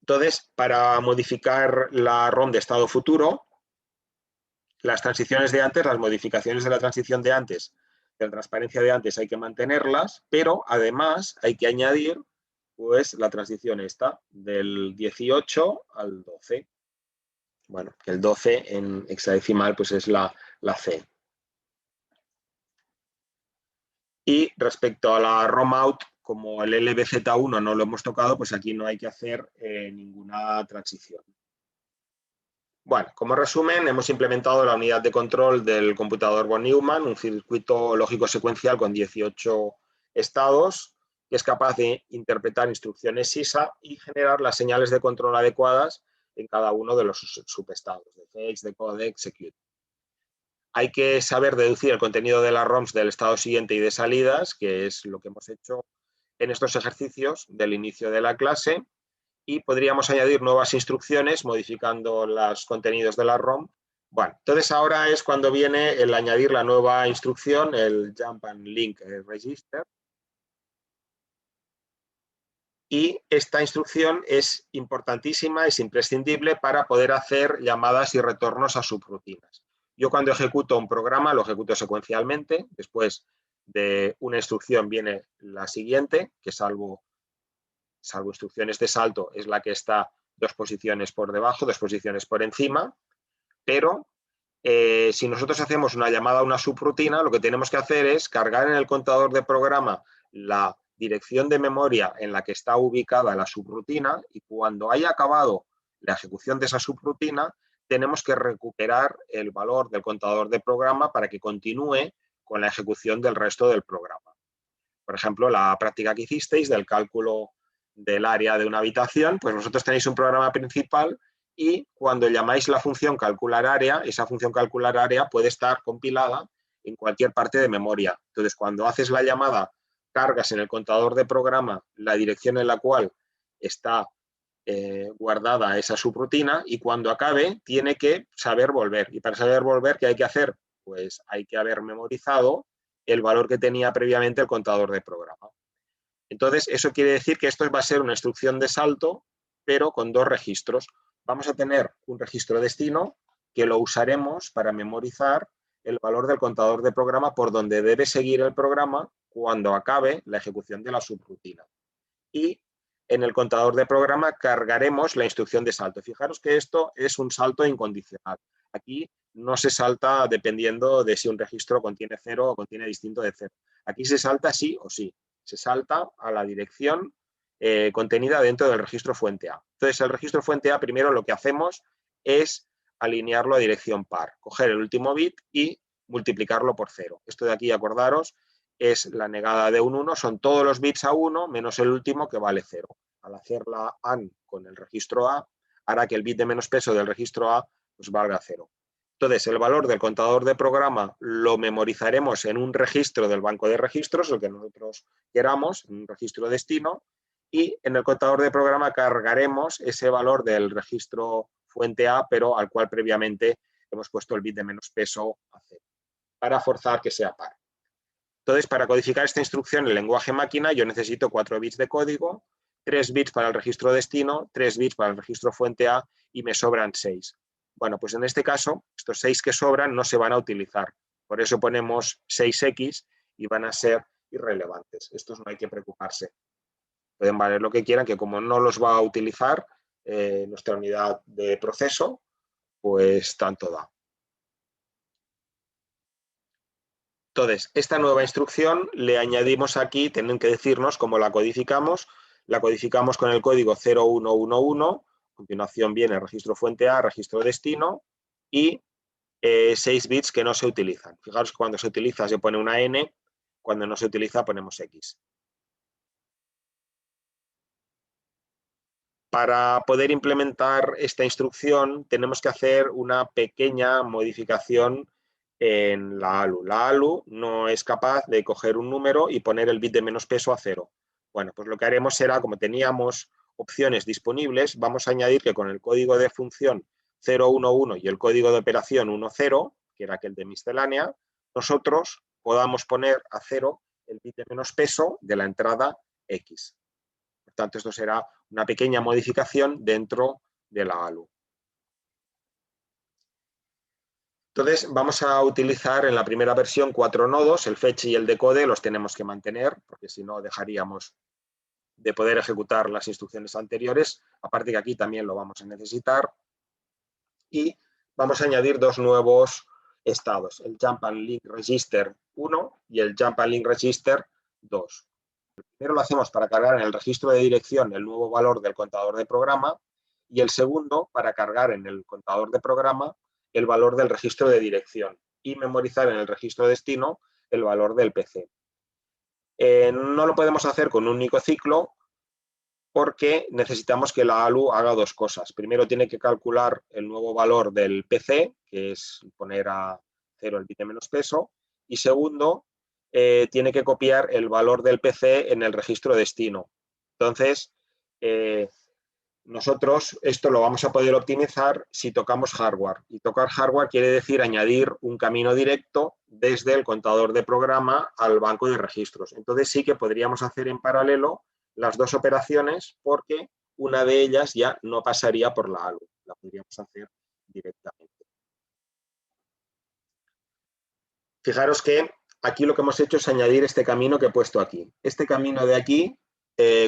Entonces, para modificar la ROM de estado futuro, las transiciones de antes, las modificaciones de la transición de antes, de la transparencia de antes hay que mantenerlas, pero además hay que añadir pues la transición esta del 18 al 12. Bueno, que el 12 en hexadecimal pues es la C. Y respecto a la ROM out, como el LBZ1 no lo hemos tocado, pues aquí no hay que hacer ninguna transición. Bueno, como resumen, hemos implementado la unidad de control del computador von Neumann, un circuito lógico secuencial con 18 estados, que es capaz de interpretar instrucciones SISA y generar las señales de control adecuadas en cada uno de los subestados, de fetch, decode, execute. Hay que saber deducir el contenido de las ROMs del estado siguiente y de salidas, que es lo que hemos hecho en estos ejercicios del inicio de la clase, y podríamos añadir nuevas instrucciones modificando los contenidos de la ROM. Bueno, entonces ahora es cuando viene el añadir la nueva instrucción, el Jump and Link Register. Y esta instrucción es importantísima, es imprescindible para poder hacer llamadas y retornos a subrutinas. Yo cuando ejecuto un programa lo ejecuto secuencialmente, después de una instrucción viene la siguiente, que salvo instrucciones de salto es la que está 2 posiciones por debajo, 2 posiciones por encima, pero si nosotros hacemos una llamada a una subrutina, lo que tenemos que hacer es cargar en el contador de programa la dirección de memoria en la que está ubicada la subrutina y cuando haya acabado la ejecución de esa subrutina, tenemos que recuperar el valor del contador de programa para que continúe con la ejecución del resto del programa. Por ejemplo, la práctica que hicisteis del cálculo del área de una habitación, pues vosotros tenéis un programa principal y cuando llamáis la función calcular área, esa función calcular área puede estar compilada en cualquier parte de memoria. Entonces, cuando haces la llamada, cargas en el contador de programa la dirección en la cual está guardada esa subrutina y cuando acabe tiene que saber volver. Y para saber volver, ¿qué hay que hacer? Pues hay que haber memorizado el valor que tenía previamente el contador de programa. Entonces, eso quiere decir que esto va a ser una instrucción de salto, pero con dos registros. Vamos a tener un registro destino que lo usaremos para memorizar el valor del contador de programa por donde debe seguir el programa cuando acabe la ejecución de la subrutina. Y en el contador de programa cargaremos la instrucción de salto. Fijaros que esto es un salto incondicional. Aquí no se salta dependiendo de si un registro contiene 0 o contiene distinto de 0. Aquí se salta sí o sí. Se salta a la dirección contenida dentro del registro fuente A. Entonces, el registro fuente A, primero lo que hacemos es alinearlo a dirección par. Coger el último bit y multiplicarlo por 0. Esto de aquí, acordaros, es la negada de un 1, son todos los bits a 1 menos el último que vale 0. Al hacer la AND con el registro A, hará que el bit de menos peso del registro A pues valga 0. Entonces, el valor del contador de programa lo memorizaremos en un registro del banco de registros, el que nosotros queramos, en un registro destino, y en el contador de programa cargaremos ese valor del registro fuente A, pero al cual previamente hemos puesto el bit de menos peso a 0, para forzar que sea par. Entonces, para codificar esta instrucción en lenguaje máquina, yo necesito 4 bits de código, 3 bits para el registro destino, 3 bits para el registro fuente A y me sobran 6. Bueno, pues en este caso, estos 6 que sobran no se van a utilizar. Por eso ponemos 6x y van a ser irrelevantes. Estos no hay que preocuparse. Pueden valer lo que quieran, que como no los va a utilizar nuestra unidad de proceso, pues tanto da. Entonces, esta nueva instrucción le añadimos aquí, tienen que decirnos cómo la codificamos con el código 0111, a continuación viene el registro fuente A, registro destino y 6 bits que no se utilizan. Fijaros que cuando se utiliza se pone una N, cuando no se utiliza ponemos X. Para poder implementar esta instrucción tenemos que hacer una pequeña modificación en la ALU. La ALU no es capaz de coger un número y poner el bit de menos peso a 0. Bueno, pues lo que haremos será, como teníamos opciones disponibles, vamos a añadir que con el código de función 011 y el código de operación 10, que era aquel de miscelánea, nosotros podamos poner a 0 el bit de menos peso de la entrada X. Por tanto, esto será una pequeña modificación dentro de la ALU. Entonces, vamos a utilizar en la primera versión 4 nodos, el fetch y el decode los tenemos que mantener, porque si no dejaríamos de poder ejecutar las instrucciones anteriores, aparte que aquí también lo vamos a necesitar. Y vamos a añadir dos nuevos estados, el Jump and Link Register 1 y el Jump and Link Register 2. Primero lo hacemos para cargar en el registro de dirección el nuevo valor del contador de programa y el segundo para cargar en el contador de programa el valor del registro de dirección y memorizar en el registro destino el valor del PC. No lo podemos hacer con un único ciclo porque necesitamos que la ALU haga dos cosas. Primero tiene que calcular el nuevo valor del PC, que es poner a 0 el bit de menos peso, y segundo, tiene que copiar el valor del PC en el registro destino. Entonces, nosotros esto lo vamos a poder optimizar si tocamos hardware. Y tocar hardware quiere decir añadir un camino directo desde el contador de programa al banco de registros. Entonces sí que podríamos hacer en paralelo las dos operaciones porque una de ellas ya no pasaría por la ALU. La podríamos hacer directamente. Fijaros que aquí lo que hemos hecho es añadir este camino que he puesto aquí. Este camino de aquí,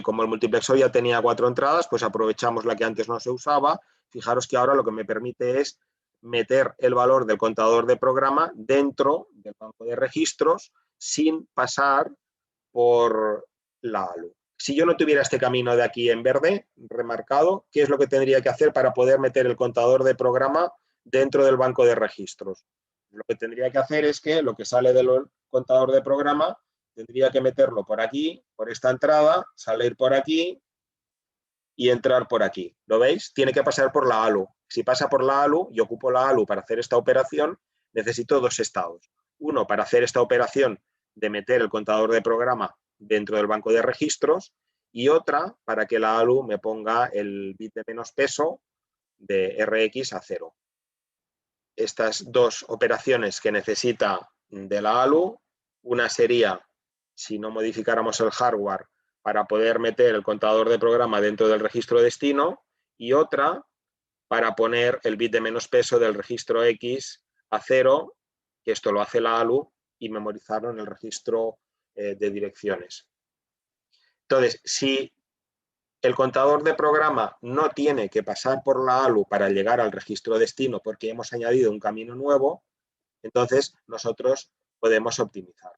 como el multiplexor ya tenía 4 entradas, pues aprovechamos la que antes no se usaba. Fijaros que ahora lo que me permite es meter el valor del contador de programa dentro del banco de registros sin pasar por la ALU. Si yo no tuviera este camino de aquí en verde, remarcado, ¿qué es lo que tendría que hacer para poder meter el contador de programa dentro del banco de registros? Lo que tendría que hacer es que lo que sale del contador de programa tendría que meterlo por aquí, por esta entrada, salir por aquí y entrar por aquí. ¿Lo veis? Tiene que pasar por la ALU. Si pasa por la ALU y ocupo la ALU para hacer esta operación, necesito dos estados. Uno para hacer esta operación de meter el contador de programa dentro del banco de registros y otra para que la ALU me ponga el bit de menos peso de RX a 0. Estas dos operaciones que necesita de la ALU, una sería, si no modificáramos el hardware, para poder meter el contador de programa dentro del registro destino, y otra para poner el bit de menos peso del registro X a 0, que esto lo hace la ALU, y memorizarlo en el registro de direcciones. Entonces, si el contador de programa no tiene que pasar por la ALU para llegar al registro destino porque hemos añadido un camino nuevo, entonces nosotros podemos optimizar.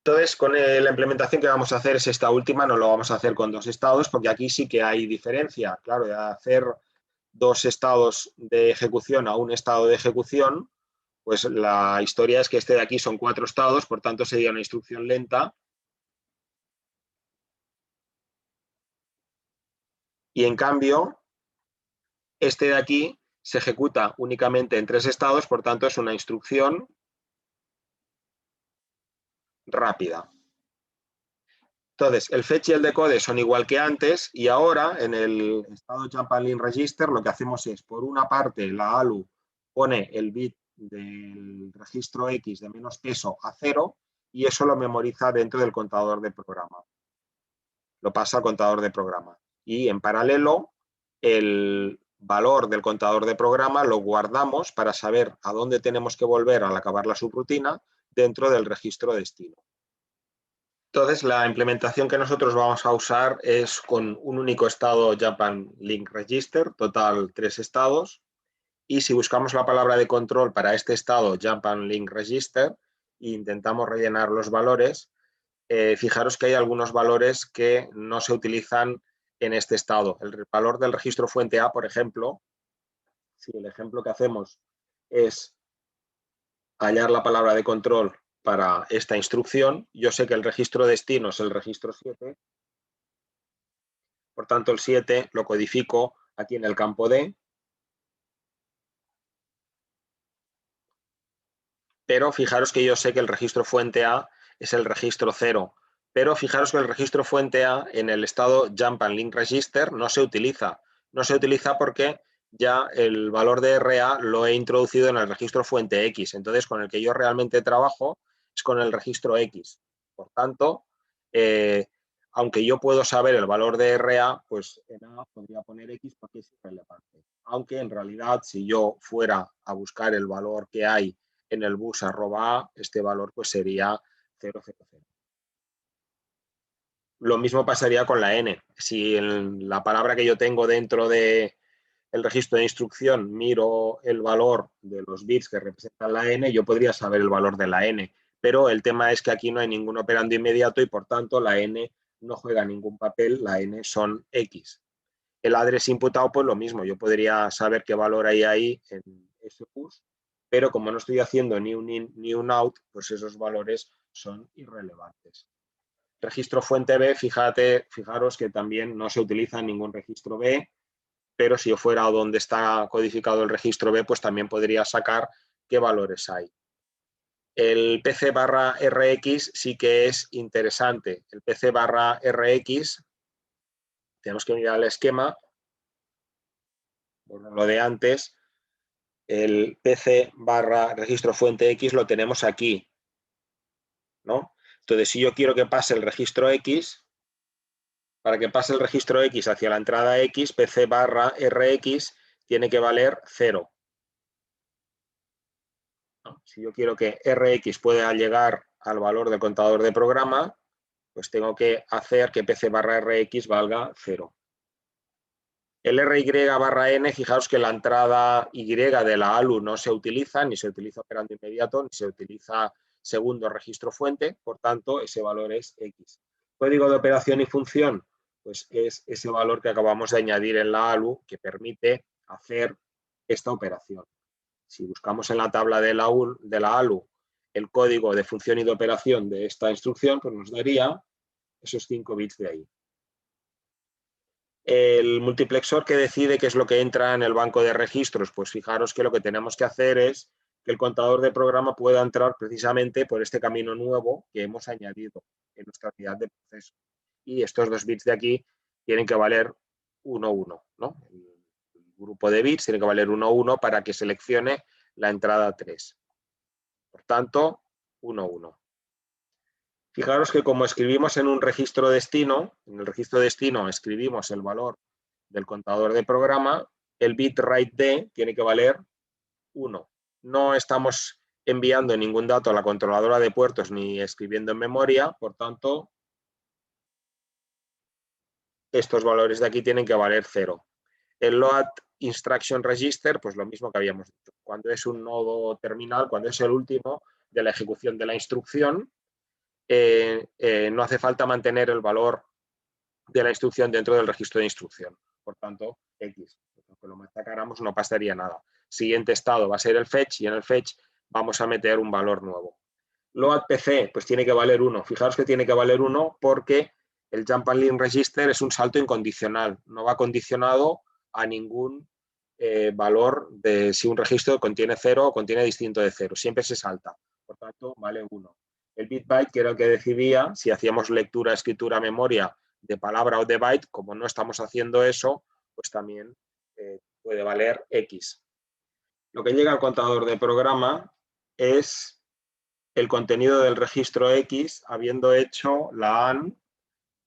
Entonces, con la implementación que vamos a hacer es esta última, no lo vamos a hacer con dos estados porque aquí sí que hay diferencia. Claro, de hacer dos estados de ejecución a un estado de ejecución, pues la historia es que este de aquí son 4 estados, por tanto sería una instrucción lenta. Y en cambio, este de aquí se ejecuta únicamente en 3 estados, por tanto es una instrucción rápida. Entonces, el fetch y el decode son igual que antes y ahora en el estado Jump and Link Register lo que hacemos es, por una parte, la ALU pone el bit del registro X de menos peso a 0 y eso lo memoriza dentro del contador de programa. Lo pasa al contador de programa. Y en paralelo, el valor del contador de programa lo guardamos para saber a dónde tenemos que volver al acabar la subrutina dentro del registro destino. Entonces, la implementación que nosotros vamos a usar es con un único estado Jump and Link Register, total 3 estados. Y si buscamos la palabra de control para este estado Jump and Link Register e intentamos rellenar los valores, fijaros que hay algunos valores que no se utilizan en este estado. El valor del registro fuente A, por ejemplo, si el ejemplo que hacemos es hallar la palabra de control para esta instrucción, yo sé que el registro destino es el registro 7, por tanto el 7 lo codifico aquí en el campo D, pero fijaros que yo sé que el registro fuente A es el registro 0, pero fijaros que el registro fuente A en el estado Jump and Link Register no se utiliza. No se utiliza porque ya el valor de RA lo he introducido en el registro fuente X, entonces con el que yo realmente trabajo es con el registro X. Por tanto, aunque yo puedo saber el valor de RA, pues en A podría poner X porque es irrelevante. Aunque en realidad si yo fuera a buscar el valor que hay en el bus @A, este valor pues sería 000. Lo mismo pasaría con la N. Si en la palabra que yo tengo dentro del registro de instrucción miro el valor de los bits que representan la N, yo podría saber el valor de la N. Pero el tema es que aquí no hay ningún operando inmediato y por tanto la N no juega ningún papel, la N son X. El address input output lo mismo, yo podría saber qué valor hay ahí en ese bus, pero como no estoy haciendo ni un in ni un out, pues esos valores son irrelevantes. Registro fuente B, fijaros que también no se utiliza ningún registro B, pero si yo fuera a donde está codificado el registro B, pues también podría sacar qué valores hay. El PC/RX sí que es interesante. El PC/RX, tenemos que mirar el esquema, bueno, lo de antes, el PC/registro fuente X lo tenemos aquí, ¿no? Entonces, si yo quiero que pase el registro X, para que pase el registro X hacia la entrada X, PC/RX tiene que valer 0. ¿No? Si yo quiero que RX pueda llegar al valor del contador de programa, pues tengo que hacer que PC/RX valga 0. El RY/N, fijaos que la entrada Y de la ALU no se utiliza, ni se utiliza operando inmediato, ni se utiliza segundo registro fuente, por tanto, ese valor es X. Código de operación y función, pues es ese valor que acabamos de añadir en la ALU que permite hacer esta operación. Si buscamos en la tabla de la ALU el código de función y de operación de esta instrucción, pues nos daría esos 5 bits de ahí. El multiplexor que decide qué es lo que entra en el banco de registros, pues fijaros que lo que tenemos que hacer es que el contador de programa pueda entrar precisamente por este camino nuevo que hemos añadido en nuestra unidad de proceso. Y estos 2 bits de aquí tienen que valer 1, 1, ¿no? El grupo de bits tiene que valer 1, 1 para que seleccione la entrada 3. Por tanto, 1, 1. Fijaros que como escribimos en un registro destino, en el registro destino escribimos el valor del contador de programa, el bit write D tiene que valer 1. No estamos enviando ningún dato a la controladora de puertos ni escribiendo en memoria, por tanto, estos valores de aquí tienen que valer 0. El load instruction register, pues lo mismo que habíamos dicho. Cuando es un nodo terminal, cuando es el último de la ejecución de la instrucción, no hace falta mantener el valor de la instrucción dentro del registro de instrucción. Por tanto, X. Aunque lo machacáramos no pasaría nada. Siguiente estado va a ser el fetch y en el fetch vamos a meter un valor nuevo. Load PC, pues tiene que valer 1. Fijaros que tiene que valer 1 porque el jump and link register es un salto incondicional. No va condicionado a ningún valor de si un registro contiene 0 o contiene distinto de 0. Siempre se salta. Por tanto, vale 1. El bit byte, que era el que decidía si hacíamos lectura, escritura, memoria de palabra o de byte, como no estamos haciendo eso, pues también puede valer X. Lo que llega al contador de programa es el contenido del registro X habiendo hecho la AND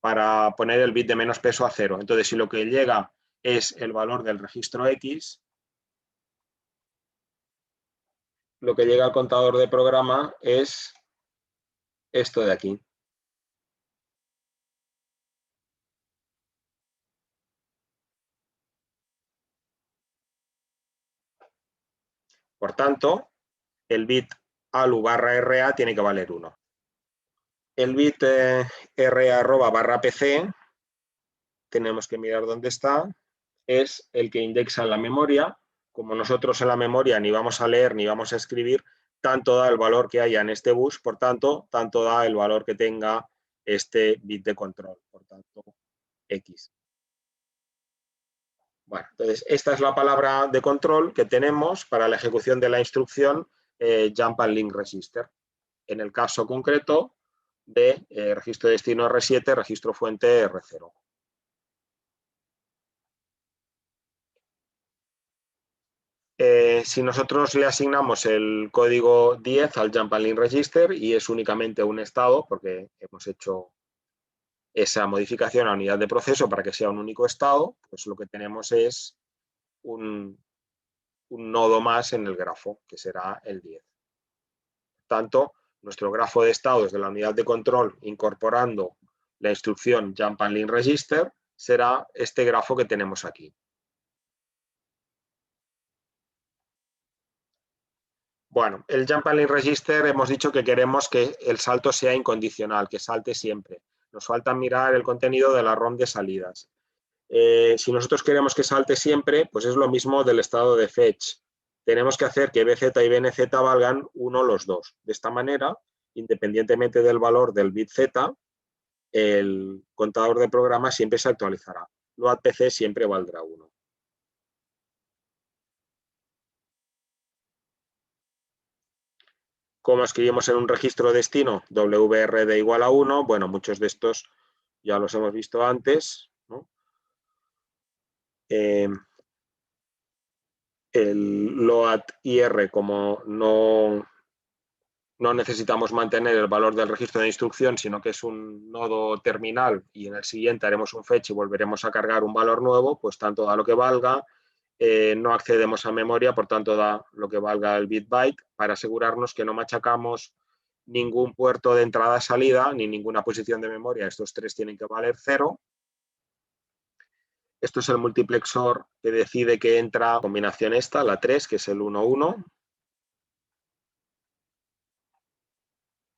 para poner el bit de menos peso a 0. Entonces, si lo que llega es el valor del registro X, lo que llega al contador de programa es esto de aquí. Por tanto, el bit ALU barra RA tiene que valer 1. El bit RA arroba barra PC, tenemos que mirar dónde está, es el que indexa en la memoria. Como nosotros en la memoria ni vamos a leer ni vamos a escribir, tanto da el valor que haya en este bus, por tanto, tanto da el valor que tenga este bit de control, por tanto, X. Bueno, entonces esta es la palabra de control que tenemos para la ejecución de la instrucción Jump and Link Register. En el caso concreto de registro de destino R7, registro fuente R0. Si nosotros le asignamos el código 10 al Jump and Link Register y es únicamente un estado, porque hemos hecho esa modificación a la unidad de proceso para que sea un único estado, pues lo que tenemos es un nodo más en el grafo, que será el 10. Por tanto, nuestro grafo de estados de la unidad de control incorporando la instrucción Jump and Link Register será este grafo que tenemos aquí. Bueno, el Jump and Link Register hemos dicho que queremos que el salto sea incondicional, que salte siempre. Nos falta mirar el contenido de la ROM de salidas. Si nosotros queremos que salte siempre, pues es lo mismo del estado de fetch. Tenemos que hacer que BZ y BNZ valgan 1 los dos. De esta manera, independientemente del valor del bit Z, el contador de programa siempre se actualizará. Load PC siempre valdrá 1. Como escribimos en un registro destino WRD igual a 1, bueno, muchos de estos ya los hemos visto antes, ¿no? El load IR, como no necesitamos mantener el valor del registro de instrucción, sino que es un nodo terminal y en el siguiente haremos un fetch y volveremos a cargar un valor nuevo, pues tanto da lo que valga. No accedemos a memoria, por tanto da lo que valga el bit byte, para asegurarnos que no machacamos ningún puerto de entrada-salida ni ninguna posición de memoria. Estos tres tienen que valer 0. Esto es el multiplexor que decide que entra combinación esta, la 3, que es el 1, 1.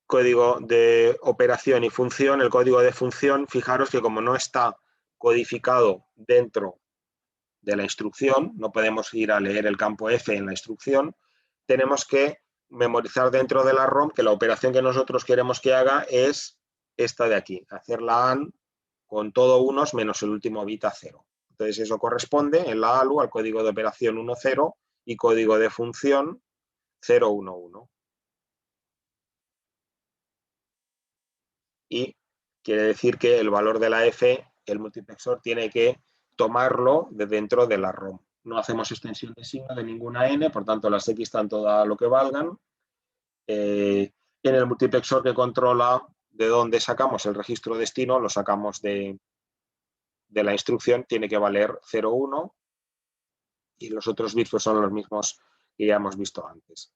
código de operación y función. El código de función, fijaros que como no está codificado dentro de la instrucción, no podemos ir a leer el campo F en la instrucción, tenemos que memorizar dentro de la ROM que la operación que nosotros queremos que haga es esta de aquí, hacer la AND con todo unos menos el último bit a 0. Entonces eso corresponde en la ALU al código de operación 1.0 y código de función 0.1.1. Y quiere decir que el valor de la F, el multiplexor tiene que tomarlo de dentro de la ROM. No hacemos extensión de signo de ninguna N, por tanto las X están todas lo que valgan. En el multiplexor que controla de dónde sacamos el registro destino, lo sacamos de la instrucción, tiene que valer 0.1 y los otros bits pues, son los mismos que ya hemos visto antes.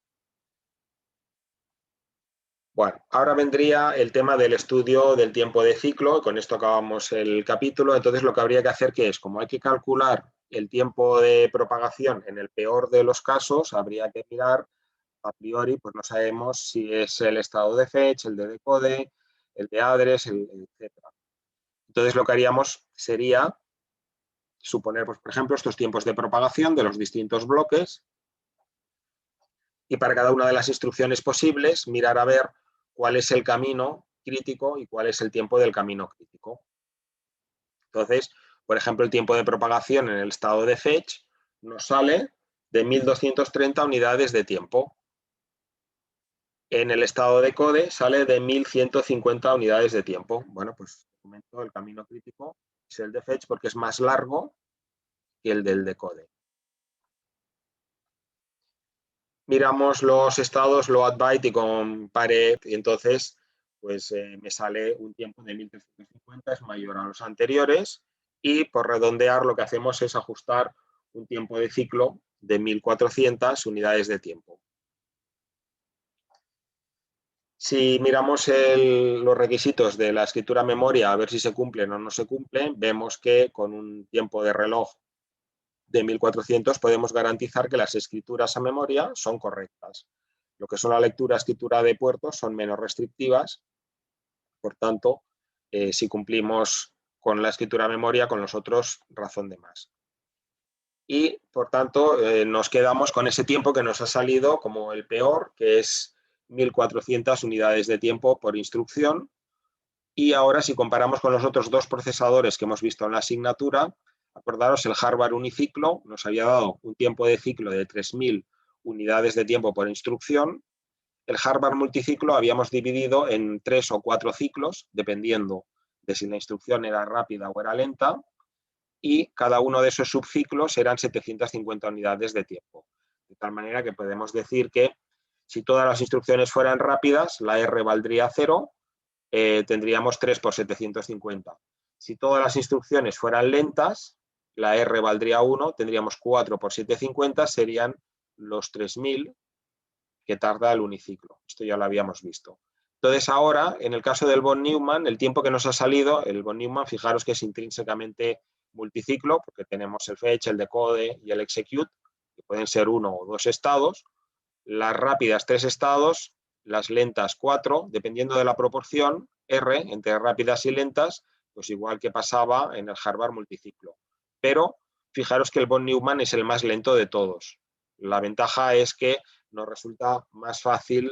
Bueno, ahora vendría el tema del estudio del tiempo de ciclo, con esto acabamos el capítulo. Entonces lo que habría que hacer que es, como hay que calcular el tiempo de propagación en el peor de los casos, habría que mirar a priori, pues no sabemos si es el estado de fetch, el de decode, el de address, etc. Entonces lo que haríamos sería suponer, pues, por ejemplo, estos tiempos de propagación de los distintos bloques y para cada una de las instrucciones posibles mirar a ver cuál es el camino crítico y cuál es el tiempo del camino crítico. Entonces, por ejemplo, el tiempo de propagación en el estado de fetch nos sale de 1230 unidades de tiempo. En el estado de decode sale de 1150 unidades de tiempo. Bueno, pues el camino crítico es el de fetch porque es más largo que el del decode. Miramos los estados load byte y compare, y entonces pues me sale un tiempo de 1350, es mayor a los anteriores, y por redondear lo que hacemos es ajustar un tiempo de ciclo de 1400 unidades de tiempo. Si miramos los requisitos de la escritura memoria a ver si se cumplen o no se cumplen, vemos que con un tiempo de reloj de 1400 podemos garantizar que las escrituras a memoria son correctas. Lo que son la lectura y escritura de puertos son menos restrictivas, por tanto, si cumplimos con la escritura a memoria, con los otros, razón de más. Y, por tanto, nos quedamos con ese tiempo que nos ha salido como el peor, que es 1400 unidades de tiempo por instrucción. Y ahora, si comparamos con los otros dos procesadores que hemos visto en la asignatura, acordaros, el Harvard uniciclo nos había dado un tiempo de ciclo de 3000 unidades de tiempo por instrucción. El Harvard multiciclo habíamos dividido en 3 o 4 ciclos, dependiendo de si la instrucción era rápida o era lenta, y cada uno de esos subciclos eran 750 unidades de tiempo. De tal manera que podemos decir que si todas las instrucciones fueran rápidas, la R valdría 0, tendríamos 3 por 750. Si todas las instrucciones fueran lentas, la R valdría 1, tendríamos 4 por 750, serían los 3000 que tarda el uniciclo. Esto ya lo habíamos visto. Entonces ahora, en el caso del von Neumann, el tiempo que nos ha salido, el von Neumann, fijaros que es intrínsecamente multiciclo, porque tenemos el fetch, el decode y el execute, que pueden ser 1 o 2 estados, las rápidas 3 estados, las lentas 4, dependiendo de la proporción R entre rápidas y lentas, pues igual que pasaba en el Harvard multiciclo. Pero fijaros que el von Neumann es el más lento de todos. La ventaja es que nos resulta más fácil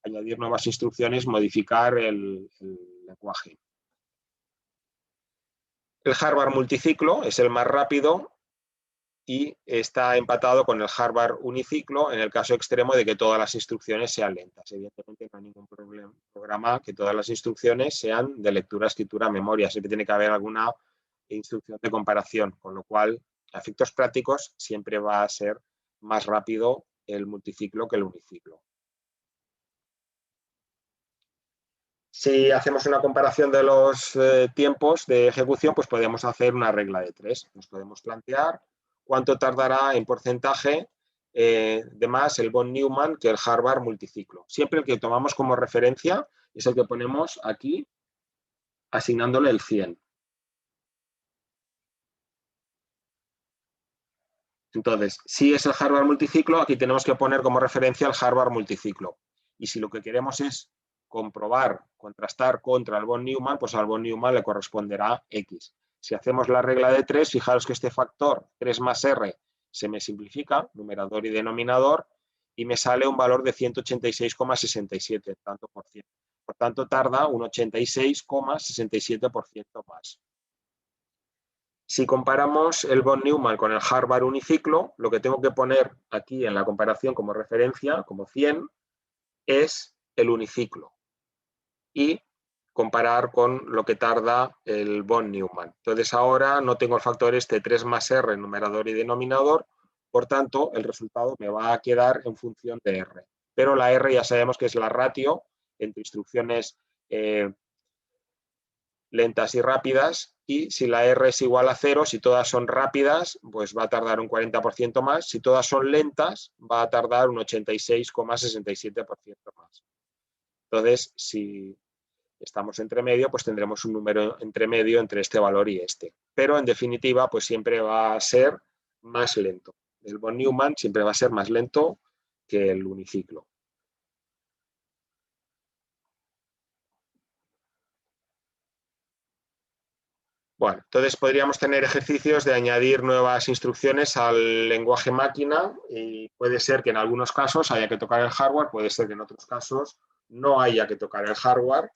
añadir nuevas instrucciones, modificar el lenguaje. El Harvard multiciclo es el más rápido y está empatado con el Harvard uniciclo en el caso extremo de que todas las instrucciones sean lentas. Evidentemente no hay ningún programa que todas las instrucciones sean de lectura, escritura, memoria. Siempre tiene que haber alguna instrucción de comparación, con lo cual, a efectos prácticos, siempre va a ser más rápido el multiciclo que el uniciclo. Si hacemos una comparación de los tiempos de ejecución, pues podemos hacer una regla de 3. Nos podemos plantear cuánto tardará en porcentaje de más el von Neumann que el Harvard multiciclo. Siempre el que tomamos como referencia es el que ponemos aquí, asignándole el 100. Entonces, si es el Harvard multiciclo, aquí tenemos que poner como referencia el Harvard multiciclo. Y si lo que queremos es comprobar, contrastar contra el von Neumann, pues al von Neumann le corresponderá X. Si hacemos la regla de 3, fijaros que este factor 3 más R se me simplifica, numerador y denominador, y me sale un valor de 186,67 tanto por ciento. Por tanto, tarda un 86,67% más. Si comparamos el von Neumann con el Harvard uniciclo, lo que tengo que poner aquí en la comparación como referencia, como 100, es el uniciclo y comparar con lo que tarda el von Neumann. Entonces ahora no tengo el factor este 3 más R, numerador y denominador, por tanto el resultado me va a quedar en función de R. Pero la R ya sabemos que es la ratio entre instrucciones lentas y rápidas, y si la R es igual a 0, si todas son rápidas, pues va a tardar un 40% más, si todas son lentas, va a tardar un 86,67% más. Entonces, si estamos entre medio, pues tendremos un número entre medio entre este valor y este. Pero, en definitiva, pues siempre va a ser más lento. El von Neumann siempre va a ser más lento que el uniciclo. Bueno, entonces podríamos tener ejercicios de añadir nuevas instrucciones al lenguaje máquina y puede ser que en algunos casos haya que tocar el hardware, puede ser que en otros casos no haya que tocar el hardware.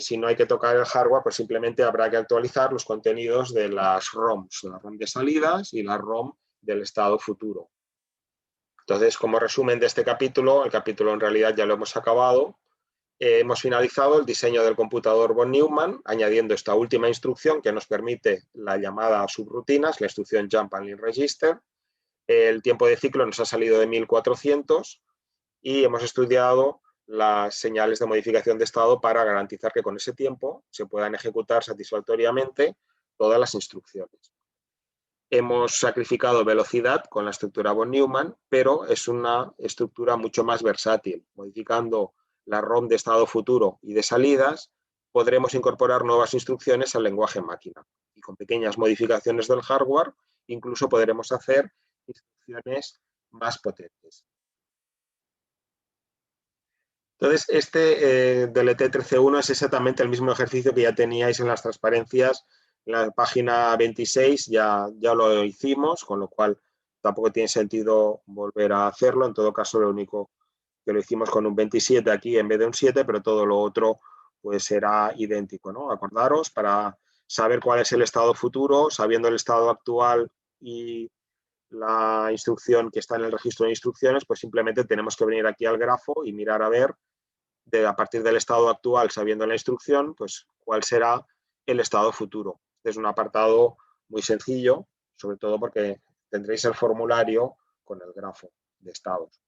Si no hay que tocar el hardware, pues simplemente habrá que actualizar los contenidos de las ROMs, la ROM de salidas y la ROM del estado futuro. Entonces, como resumen de este capítulo, el capítulo en realidad ya lo hemos acabado. Hemos finalizado el diseño del computador von Neumann, añadiendo esta última instrucción que nos permite la llamada a subrutinas, la instrucción Jump and Leave Register. El tiempo de ciclo nos ha salido de 1400 y hemos estudiado las señales de modificación de estado para garantizar que con ese tiempo se puedan ejecutar satisfactoriamente todas las instrucciones. Hemos sacrificado velocidad con la estructura von Neumann, pero es una estructura mucho más versátil. Modificando la ROM de estado futuro y de salidas, podremos incorporar nuevas instrucciones al lenguaje máquina. Y con pequeñas modificaciones del hardware, incluso podremos hacer instrucciones más potentes. Entonces, este del ET131 es exactamente el mismo ejercicio que ya teníais en las transparencias. En la página 26 ya lo hicimos, con lo cual tampoco tiene sentido volver a hacerlo. En todo caso, lo único que lo hicimos con un 27 aquí en vez de un 7, pero todo lo otro pues será idéntico, ¿no? Acordaros, para saber cuál es el estado futuro, sabiendo el estado actual y la instrucción que está en el registro de instrucciones, pues simplemente tenemos que venir aquí al grafo y mirar a ver a partir del estado actual, sabiendo la instrucción, pues cuál será el estado futuro. Este es un apartado muy sencillo, sobre todo porque tendréis el formulario con el grafo de estados.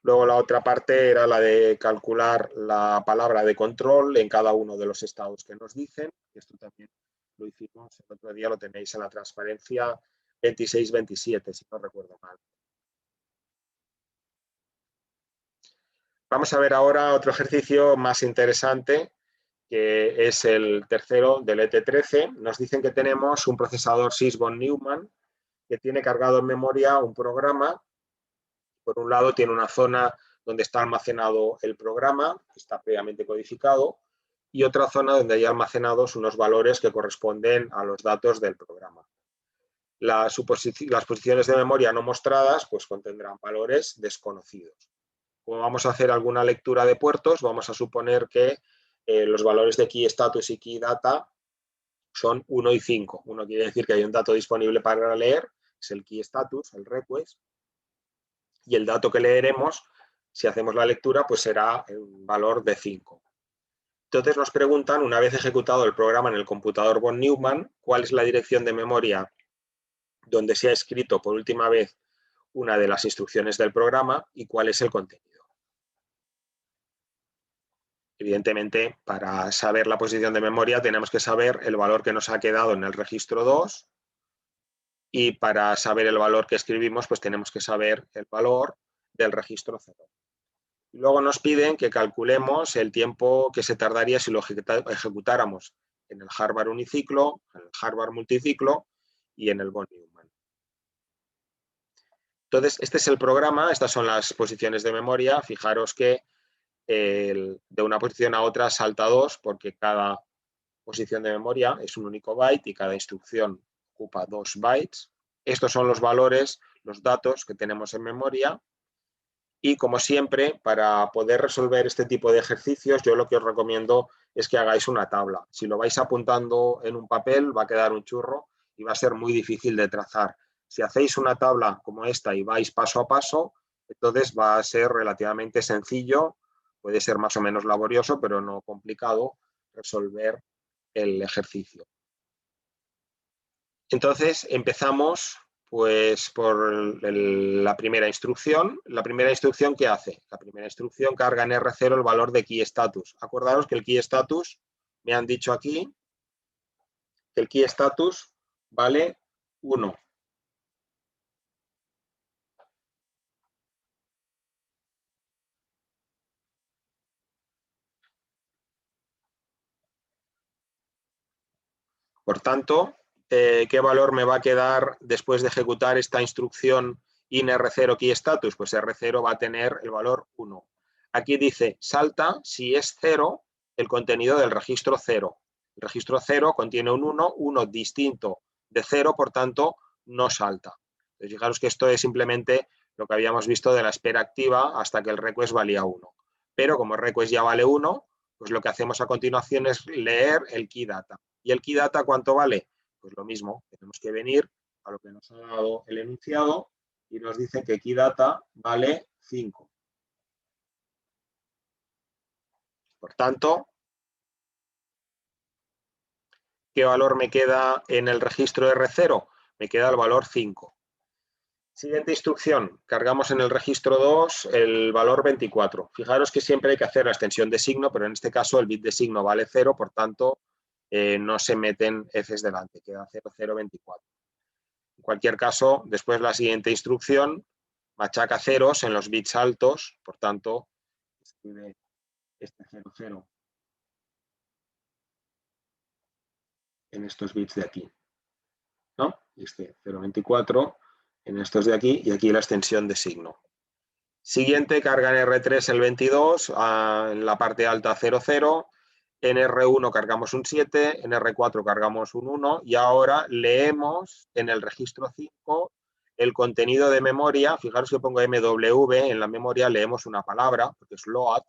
Luego la otra parte era la de calcular la palabra de control en cada uno de los estados que nos dicen. Esto también lo hicimos el otro día, lo tenéis en la transparencia 26-27, si no recuerdo mal. Vamos a ver ahora otro ejercicio más interesante, que es el tercero del ET13. Nos dicen que tenemos un procesador SIS von Neumann que tiene cargado en memoria un programa. Por un lado tiene una zona donde está almacenado el programa, que está previamente codificado, y otra zona donde hay almacenados unos valores que corresponden a los datos del programa. Las posiciones de memoria no mostradas pues contendrán valores desconocidos. Como vamos a hacer alguna lectura de puertos, vamos a suponer que los valores de key status y key data son 1 y 5. 1 quiere decir que hay un dato disponible para leer, es el key status, el request, y el dato que leeremos, si hacemos la lectura, pues será un valor de 5. Entonces nos preguntan, una vez ejecutado el programa en el computador von Neumann, cuál es la dirección de memoria donde se ha escrito por última vez una de las instrucciones del programa y cuál es el contenido. Evidentemente, para saber la posición de memoria tenemos que saber el valor que nos ha quedado en el registro 2 y para saber el valor que escribimos, pues tenemos que saber el valor del registro 0. Y luego nos piden que calculemos el tiempo que se tardaría si lo ejecutáramos en el Harvard uniciclo, en el Harvard multiciclo y en el von Neumann. Entonces, este es el programa, estas son las posiciones de memoria. Fijaros que de una posición a otra salta 2 porque cada posición de memoria es un único byte y cada instrucción ocupa 2 bytes. Estos son los valores, los datos que tenemos en memoria. Y como siempre, para poder resolver este tipo de ejercicios, yo lo que os recomiendo es que hagáis una tabla. Si lo vais apuntando en un papel, va a quedar un churro y va a ser muy difícil de trazar. Si hacéis una tabla como esta y vais paso a paso, entonces va a ser relativamente sencillo, puede ser más o menos laborioso, pero no complicado resolver el ejercicio. Entonces empezamos pues por la primera instrucción. La primera instrucción, ¿qué hace? La primera instrucción carga en R0 el valor de key status. Acordaros que el key status, me han dicho aquí, que el key status vale 1. Por tanto, ¿qué valor me va a quedar después de ejecutar esta instrucción in R0 key status? Pues R0 va a tener el valor 1. Aquí dice salta si es 0 el contenido del registro 0. El registro 0 contiene un 1 distinto de 0, por tanto, no salta. Entonces, fijaros que esto es simplemente lo que habíamos visto de la espera activa hasta que el request valía 1. Pero como el request ya vale 1, pues lo que hacemos a continuación es leer el key data. ¿Y el key data cuánto vale? Pues lo mismo, tenemos que venir a lo que nos ha dado el enunciado y nos dice que key data vale 5. Por tanto, ¿qué valor me queda en el registro R0? Me queda el valor 5. Siguiente instrucción, cargamos en el registro 2 el valor 24. Fijaros que siempre hay que hacer la extensión de signo, pero en este caso el bit de signo vale 0, por tanto, no se meten Fs delante, queda 0024. En cualquier caso, después la siguiente instrucción machaca ceros en los bits altos, por tanto, escribe este 00 en estos bits de aquí, ¿no? Este 024 en estos de aquí y aquí la extensión de signo. Siguiente, carga en R3 el 22, en la parte alta 00, en R1 cargamos un 7, en R4 cargamos un 1 y ahora leemos en el registro 5 el contenido de memoria. Fijaros que pongo MW, en la memoria leemos una palabra, porque es load.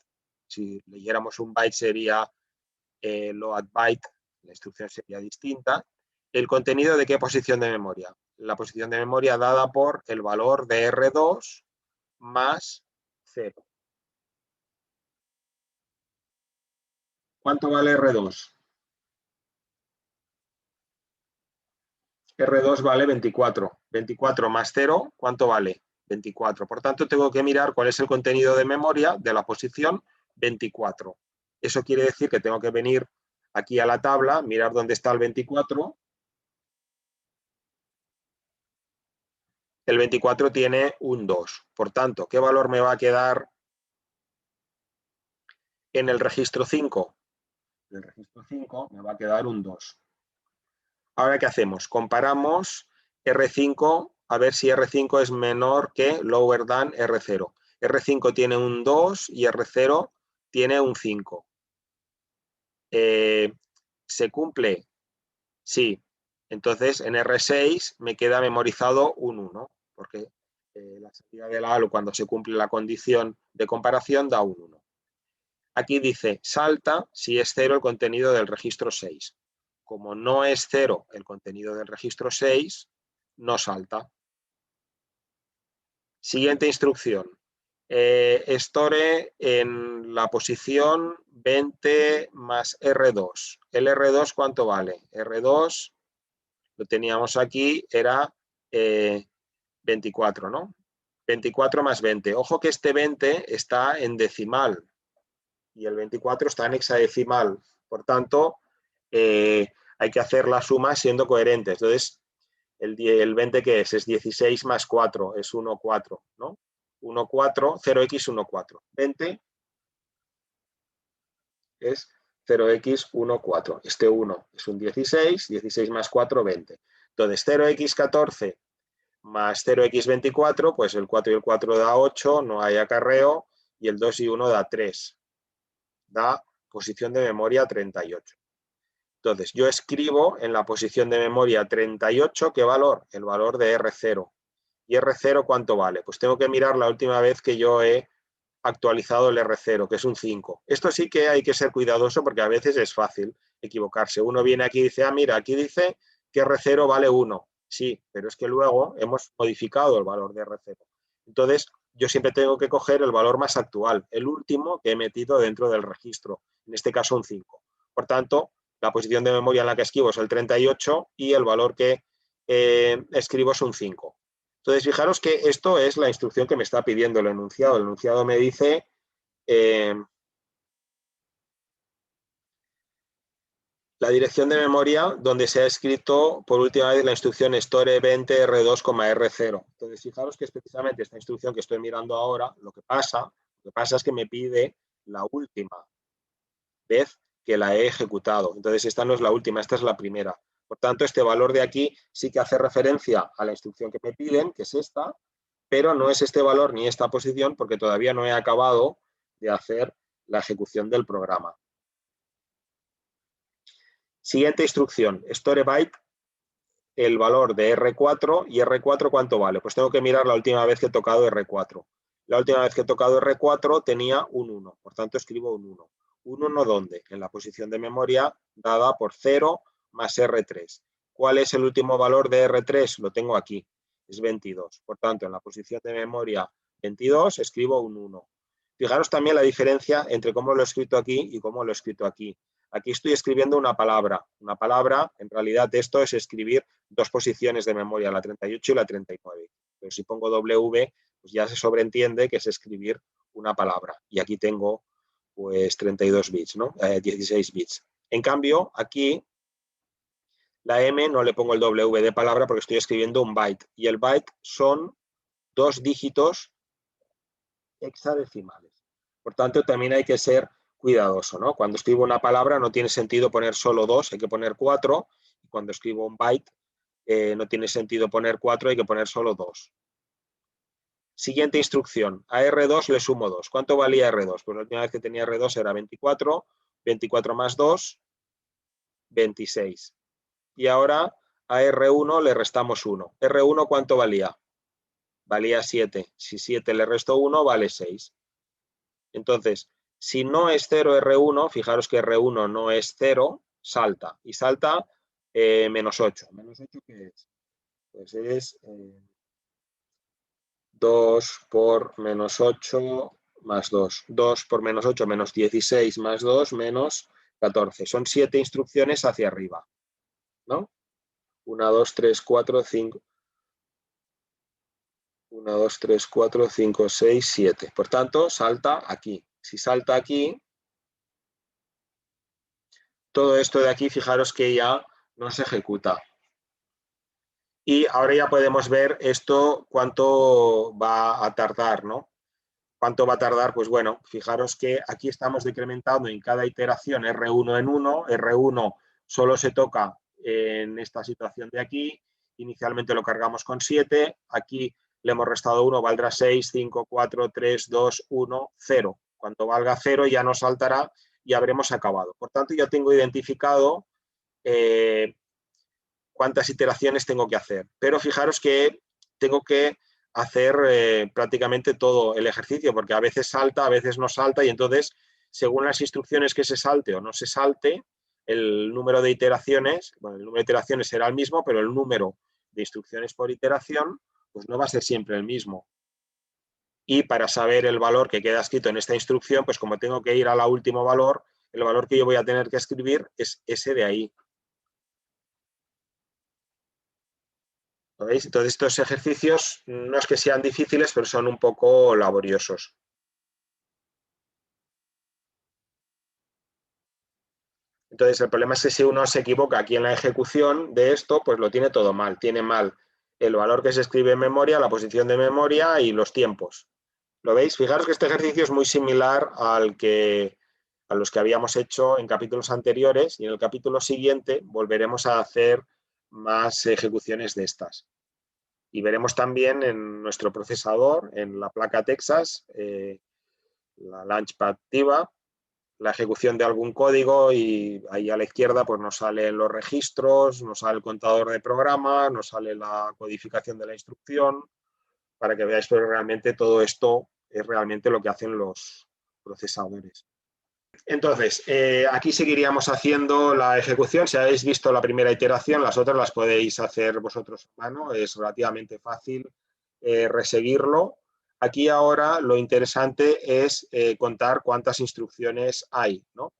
Si leyéramos un byte sería load byte, la instrucción sería distinta. ¿El contenido de qué posición de memoria? La posición de memoria dada por el valor de R2 más 0. ¿Cuánto vale R2? R2 vale 24. 24 más 0, ¿cuánto vale? 24. Por tanto, tengo que mirar cuál es el contenido de memoria de la posición 24. Eso quiere decir que tengo que venir aquí a la tabla, mirar dónde está el 24. El 24 tiene un 2. Por tanto, ¿qué valor me va a quedar en el registro 5? En el registro 5 me va a quedar un 2. Ahora, ¿qué hacemos? Comparamos R5 a ver si R5 es menor que lower than R0. R5 tiene un 2 y R0 tiene un 5. ¿Se cumple? Sí. Entonces, en R6 me queda memorizado un 1, porque la salida de la ALU cuando se cumple la condición de comparación da un 1. Aquí dice, salta si es 0 el contenido del registro 6. Como no es 0 el contenido del registro 6, no salta. Siguiente instrucción. Store en la posición 20 más R2. ¿El R2 cuánto vale? R2, lo teníamos aquí, era 24, ¿no? 24 más 20. Ojo que este 20 está en decimal y el 24 está en hexadecimal. Por tanto, hay que hacer la suma siendo coherentes. Entonces, el 20, ¿qué es? Es 16 más 4, es 1, 4, ¿no? 1, 4, 0x, 1, 4. 20 es 0x, 1, 4. Este 1 es un 16, 16 más 4, 20. Entonces, 0x, 14 más 0x24, pues el 4 y el 4 da 8, no hay acarreo, y el 2 y 1 da 3. Da posición de memoria 38. Entonces, yo escribo en la posición de memoria 38, ¿qué valor? El valor de R0. ¿Y R0 cuánto vale? Pues tengo que mirar la última vez que yo he actualizado el R0, que es un 5. Esto sí que hay que ser cuidadoso porque a veces es fácil equivocarse. Uno viene aquí y dice, mira, aquí dice que R0 vale 1. Sí, pero es que luego hemos modificado el valor de R0. Entonces, yo siempre tengo que coger el valor más actual, el último que he metido dentro del registro, en este caso un 5. Por tanto, la posición de memoria en la que escribo es el 38 y el valor que escribo es un 5. Entonces, fijaros que esto es la instrucción que me está pidiendo el enunciado. El enunciado me dice la dirección de memoria donde se ha escrito por última vez la instrucción store 20 R2,R0. Entonces, fijaros que es precisamente esta instrucción que estoy mirando ahora, lo que pasa es que me pide la última vez que la he ejecutado. Entonces, esta no es la última, esta es la primera. Por tanto, este valor de aquí sí que hace referencia a la instrucción que me piden, que es esta, pero no es este valor ni esta posición porque todavía no he acabado de hacer la ejecución del programa. Siguiente instrucción, store byte, el valor de R4, y R4 ¿cuánto vale? Pues tengo que mirar la última vez que he tocado R4. La última vez que he tocado R4 tenía un 1, por tanto escribo un 1. ¿Un 1 dónde? En la posición de memoria dada por 0 más R3. ¿Cuál es el último valor de R3? Lo tengo aquí, es 22. Por tanto, en la posición de memoria 22 escribo un 1. Fijaros también la diferencia entre cómo lo he escrito aquí y cómo lo he escrito aquí. Aquí estoy escribiendo una palabra. Una palabra, en realidad esto es escribir dos posiciones de memoria, la 38 y la 39. Pero si pongo W, pues ya se sobreentiende que es escribir una palabra. Y aquí tengo pues 32 bits, ¿no? 16 bits. En cambio, aquí la M no le pongo el W de palabra porque estoy escribiendo un byte. Y el byte son 2 dígitos hexadecimales. Por tanto, también hay que ser cuidadoso, ¿no? Cuando escribo una palabra no tiene sentido poner solo 2, hay que poner 4. Y cuando escribo un byte no tiene sentido poner 4, hay que poner solo 2. Siguiente instrucción. A R2 le sumo 2. ¿Cuánto valía R2? Pues la última vez que tenía R2 era 24. 24 más 2, 26. Y ahora a R1 le restamos 1. ¿R1 cuánto valía? Valía 7. Si 7 le resto 1, vale 6. Entonces, si no es 0 R1, fijaros que R1 no es 0, salta. Y salta menos 8. ¿Menos 8 qué es? Pues es 2 por menos 8 más 2. 2 por menos 8 menos 16 más 2 menos 14. Son 7 instrucciones hacia arriba, ¿no? 1, 2, 3, 4, 5. 1, 2, 3, 4, 5, 6, 7. Por tanto, salta aquí. Si salta aquí, todo esto de aquí, fijaros que ya no se ejecuta. Y ahora ya podemos ver esto cuánto va a tardar, ¿no? ¿Cuánto va a tardar? Pues bueno, fijaros que aquí estamos decrementando en cada iteración R1 en 1. R1 solo se toca en esta situación de aquí. Inicialmente lo cargamos con 7. Aquí le hemos restado 1, valdrá 6, 5, 4, 3, 2, 1, 0. Cuando valga 0 ya nos saltará y habremos acabado. Por tanto, yo tengo identificado cuántas iteraciones tengo que hacer. Pero fijaros que tengo que hacer prácticamente todo el ejercicio, porque a veces salta, a veces no salta, y entonces, según las instrucciones que se salte o no se salte, el número de iteraciones, bueno, el número de iteraciones será el mismo, pero el número de instrucciones por iteración, pues no va a ser siempre el mismo. Y para saber el valor que queda escrito en esta instrucción, pues como tengo que ir al último valor, el valor que yo voy a tener que escribir es ese de ahí. ¿Veis? Entonces estos ejercicios no es que sean difíciles, pero son un poco laboriosos. Entonces el problema es que si uno se equivoca aquí en la ejecución de esto, pues lo tiene todo mal. Tiene mal el valor que se escribe en memoria, la posición de memoria y los tiempos. ¿Lo veis? Fijaros que este ejercicio es muy similar a los que habíamos hecho en capítulos anteriores, y en el capítulo siguiente volveremos a hacer más ejecuciones de estas. Y veremos también en nuestro procesador, en la placa Texas, la Launchpad activa, la ejecución de algún código y ahí a la izquierda pues nos salen los registros, nos sale el contador de programa, nos sale la codificación de la instrucción, para que veáis que realmente todo esto es realmente lo que hacen los procesadores. Entonces, aquí seguiríamos haciendo la ejecución. Si habéis visto la primera iteración, las otras las podéis hacer vosotros a mano. Es relativamente fácil reseguirlo. Aquí ahora lo interesante es contar cuántas instrucciones hay, ¿no?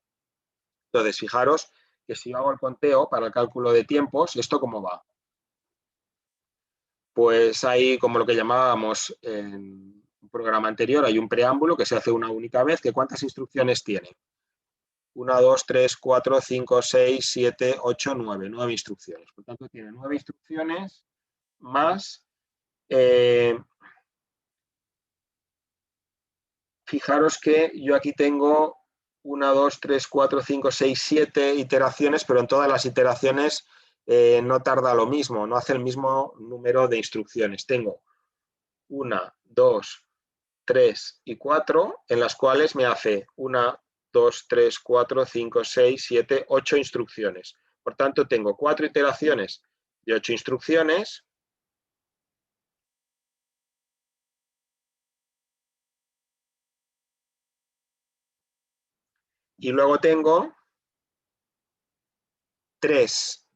Entonces, fijaros que si hago el conteo para el cálculo de tiempos, ¿esto cómo va? Pues hay como lo que llamábamos en un programa anterior, hay un preámbulo que se hace una única vez, que ¿cuántas instrucciones tiene? 1, 2, 3, 4, 5, 6, 7, 8, 9. 9 instrucciones. Por tanto, tiene 9 instrucciones más... fijaros que yo aquí tengo 1, 2, 3, 4, 5, 6, 7 iteraciones, pero en todas las iteraciones no tarda lo mismo, no hace el mismo número de instrucciones. Tengo 1, 2, 3 y 4, en las cuales me hace 1, 2, 3, 4, 5, 6, 7, 8 instrucciones. Por tanto, tengo 4 iteraciones de 8 instrucciones. Y luego tengo 3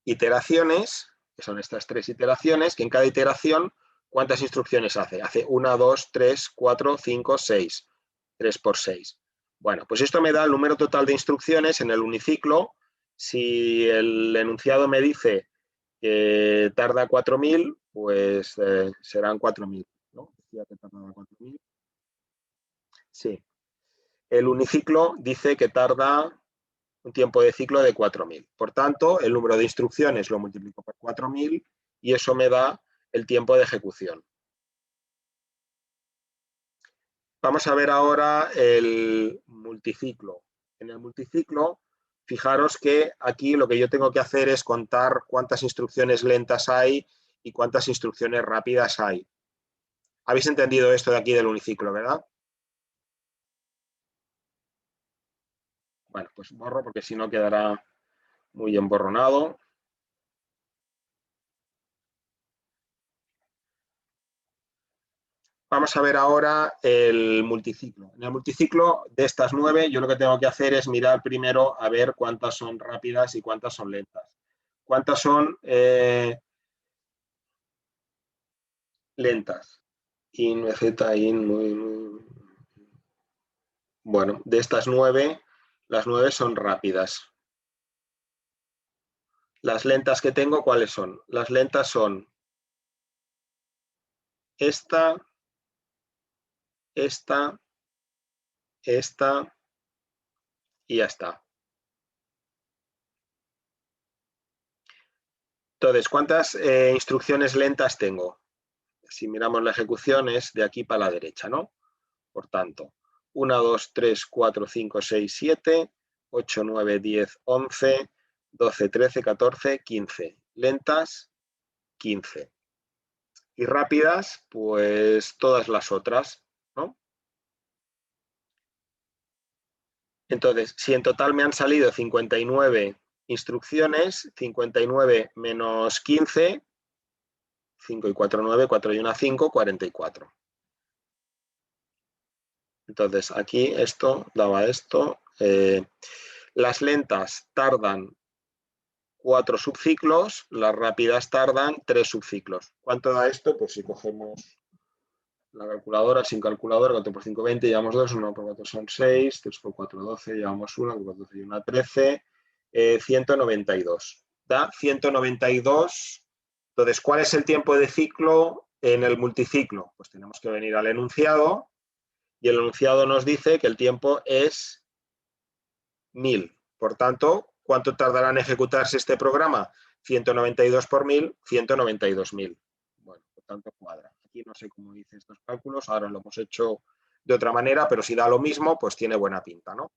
iteraciones, que son estas 3 iteraciones, que en cada iteración, ¿cuántas instrucciones hace? Hace 1, 2, 3, 4, 5, 6. 3 por 6. Bueno, pues esto me da el número total de instrucciones en el uniciclo. Si el enunciado me dice que tarda 4.000, pues serán 4.000, ¿no? Decía que tardaba 4.000. Sí. El uniciclo dice que tarda un tiempo de ciclo de 4.000. Por tanto, el número de instrucciones lo multiplico por 4.000 y eso me da el tiempo de ejecución. Vamos a ver ahora el multiciclo. En el multiciclo, fijaros que aquí lo que yo tengo que hacer es contar cuántas instrucciones lentas hay y cuántas instrucciones rápidas hay. ¿Habéis entendido esto de aquí del uniciclo, verdad? Bueno, pues borro porque si no quedará muy emborronado. Vamos a ver ahora el multiciclo. En el multiciclo de estas 9, yo lo que tengo que hacer es mirar primero a ver cuántas son rápidas y cuántas son lentas. ¿Cuántas son lentas? In, z, in, muy. Bueno, de estas 9, las 9 son rápidas. Las lentas que tengo, ¿cuáles son? Las lentas son esta, esta y ya está. Entonces, ¿cuántas instrucciones lentas tengo? Si miramos la ejecución es de aquí para la derecha, ¿no? Por tanto, 1, 2, 3, 4, 5, 6, 7, 8, 9, 10, 11, 12, 13, 14, 15. Lentas, 15. Y rápidas, pues todas las otras, ¿no? Entonces, si en total me han salido 59 instrucciones, 59 menos 15, 5 y 4, 9, 4 y 1, 5, 44. Entonces, aquí esto daba esto. Las lentas tardan 4 subciclos, las rápidas tardan 3 subciclos. ¿Cuánto da esto? Pues si cogemos la calculadora, sin calculadora, 4 por 5, 20, llevamos 2, 1 por 4 son 6, 3 por 4, 12, llevamos 1, 4 por 12 y 1, 13, 192. Da 192. Entonces, ¿cuál es el tiempo de ciclo en el multiciclo? Pues tenemos que venir al enunciado y el enunciado nos dice que el tiempo es 1000. Por tanto, ¿cuánto tardará en ejecutarse este programa? 192 por 1000, 192.000. Bueno, por tanto, cuadra. Aquí no sé cómo hice estos cálculos, ahora lo hemos hecho de otra manera, pero si da lo mismo, pues tiene buena pinta, ¿no?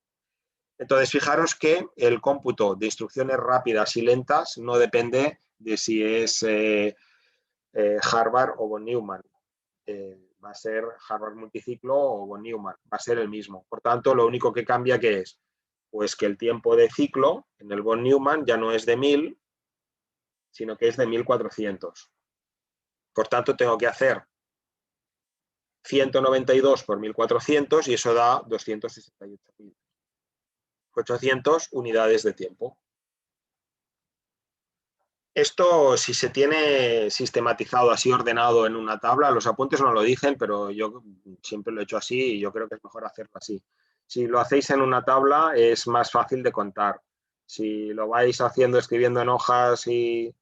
Entonces, fijaros que el cómputo de instrucciones rápidas y lentas no depende de si es Harvard o von Neumann. Va a ser Harvard multiciclo o von Neumann, va a ser el mismo. Por tanto, lo único que cambia, ¿qué es? Pues que el tiempo de ciclo en el von Neumann ya no es de 1000, sino que es de 1400. Por tanto, tengo que hacer 192 por 1400 y eso da 268.800 unidades de tiempo. Esto, si se tiene sistematizado, así ordenado en una tabla, los apuntes no lo dicen, pero yo siempre lo he hecho así y yo creo que es mejor hacerlo así. Si lo hacéis en una tabla es más fácil de contar. Si lo vais haciendo, escribiendo en hojas y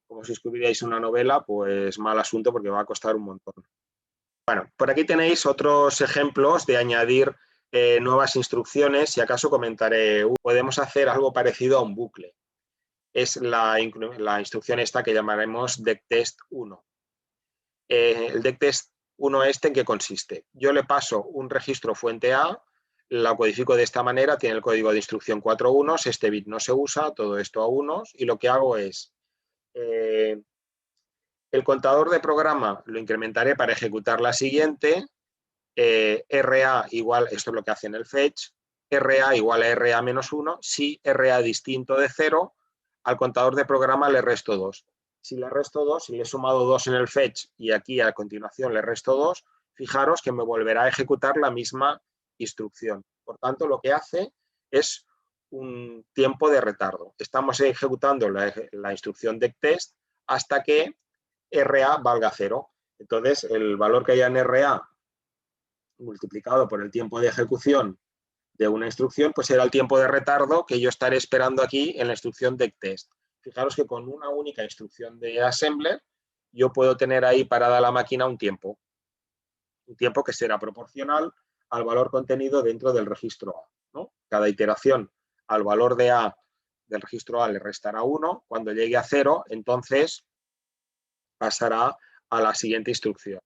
como si escribierais una novela, pues mal asunto porque va a costar un montón. Bueno, por aquí tenéis otros ejemplos de añadir nuevas instrucciones. Si acaso comentaré, podemos hacer algo parecido a un bucle. Es la instrucción esta que llamaremos dectest 1. El dectest 1 ¿en qué consiste? Yo le paso un registro fuente A, la codifico de esta manera, tiene el código de instrucción 4 unos, este bit no se usa, todo esto a unos, y lo que hago es, el contador de programa lo incrementaré para ejecutar la siguiente, RA igual, esto es lo que hace en el fetch, RA igual a RA menos 1, si RA distinto de 0, al contador de programa le resto 2. Si le resto 2, si le he sumado 2 en el fetch y aquí a continuación le resto 2, fijaros que me volverá a ejecutar la misma instrucción. Por tanto, lo que hace es un tiempo de retardo. Estamos ejecutando la instrucción dectest hasta que RA valga 0. Entonces, el valor que haya en RA multiplicado por el tiempo de ejecución de una instrucción, pues será el tiempo de retardo que yo estaré esperando aquí en la instrucción dectest. Fijaros que con una única instrucción de assembler yo puedo tener ahí parada la máquina un tiempo que será proporcional al valor contenido dentro del registro A, ¿no? Cada iteración al valor de A del registro A le restará 1, cuando llegue a 0, entonces pasará a la siguiente instrucción.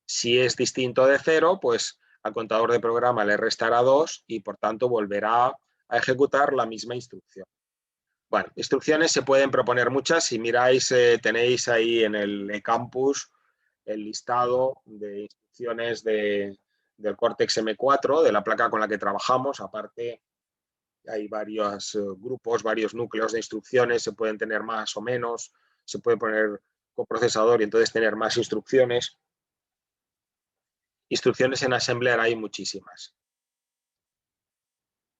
Si es distinto de 0, pues al contador de programa le restará 2 y por tanto volverá a ejecutar la misma instrucción. Bueno, instrucciones se pueden proponer muchas. Si miráis, tenéis ahí en el eCampus el listado de instrucciones del Cortex M4, de la placa con la que trabajamos. Aparte, hay varios grupos, varios núcleos de instrucciones, se pueden tener más o menos, se puede poner coprocesador y entonces tener más instrucciones. Instrucciones en Assembler hay muchísimas.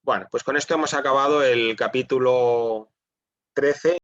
Bueno, pues con esto hemos acabado el capítulo 13.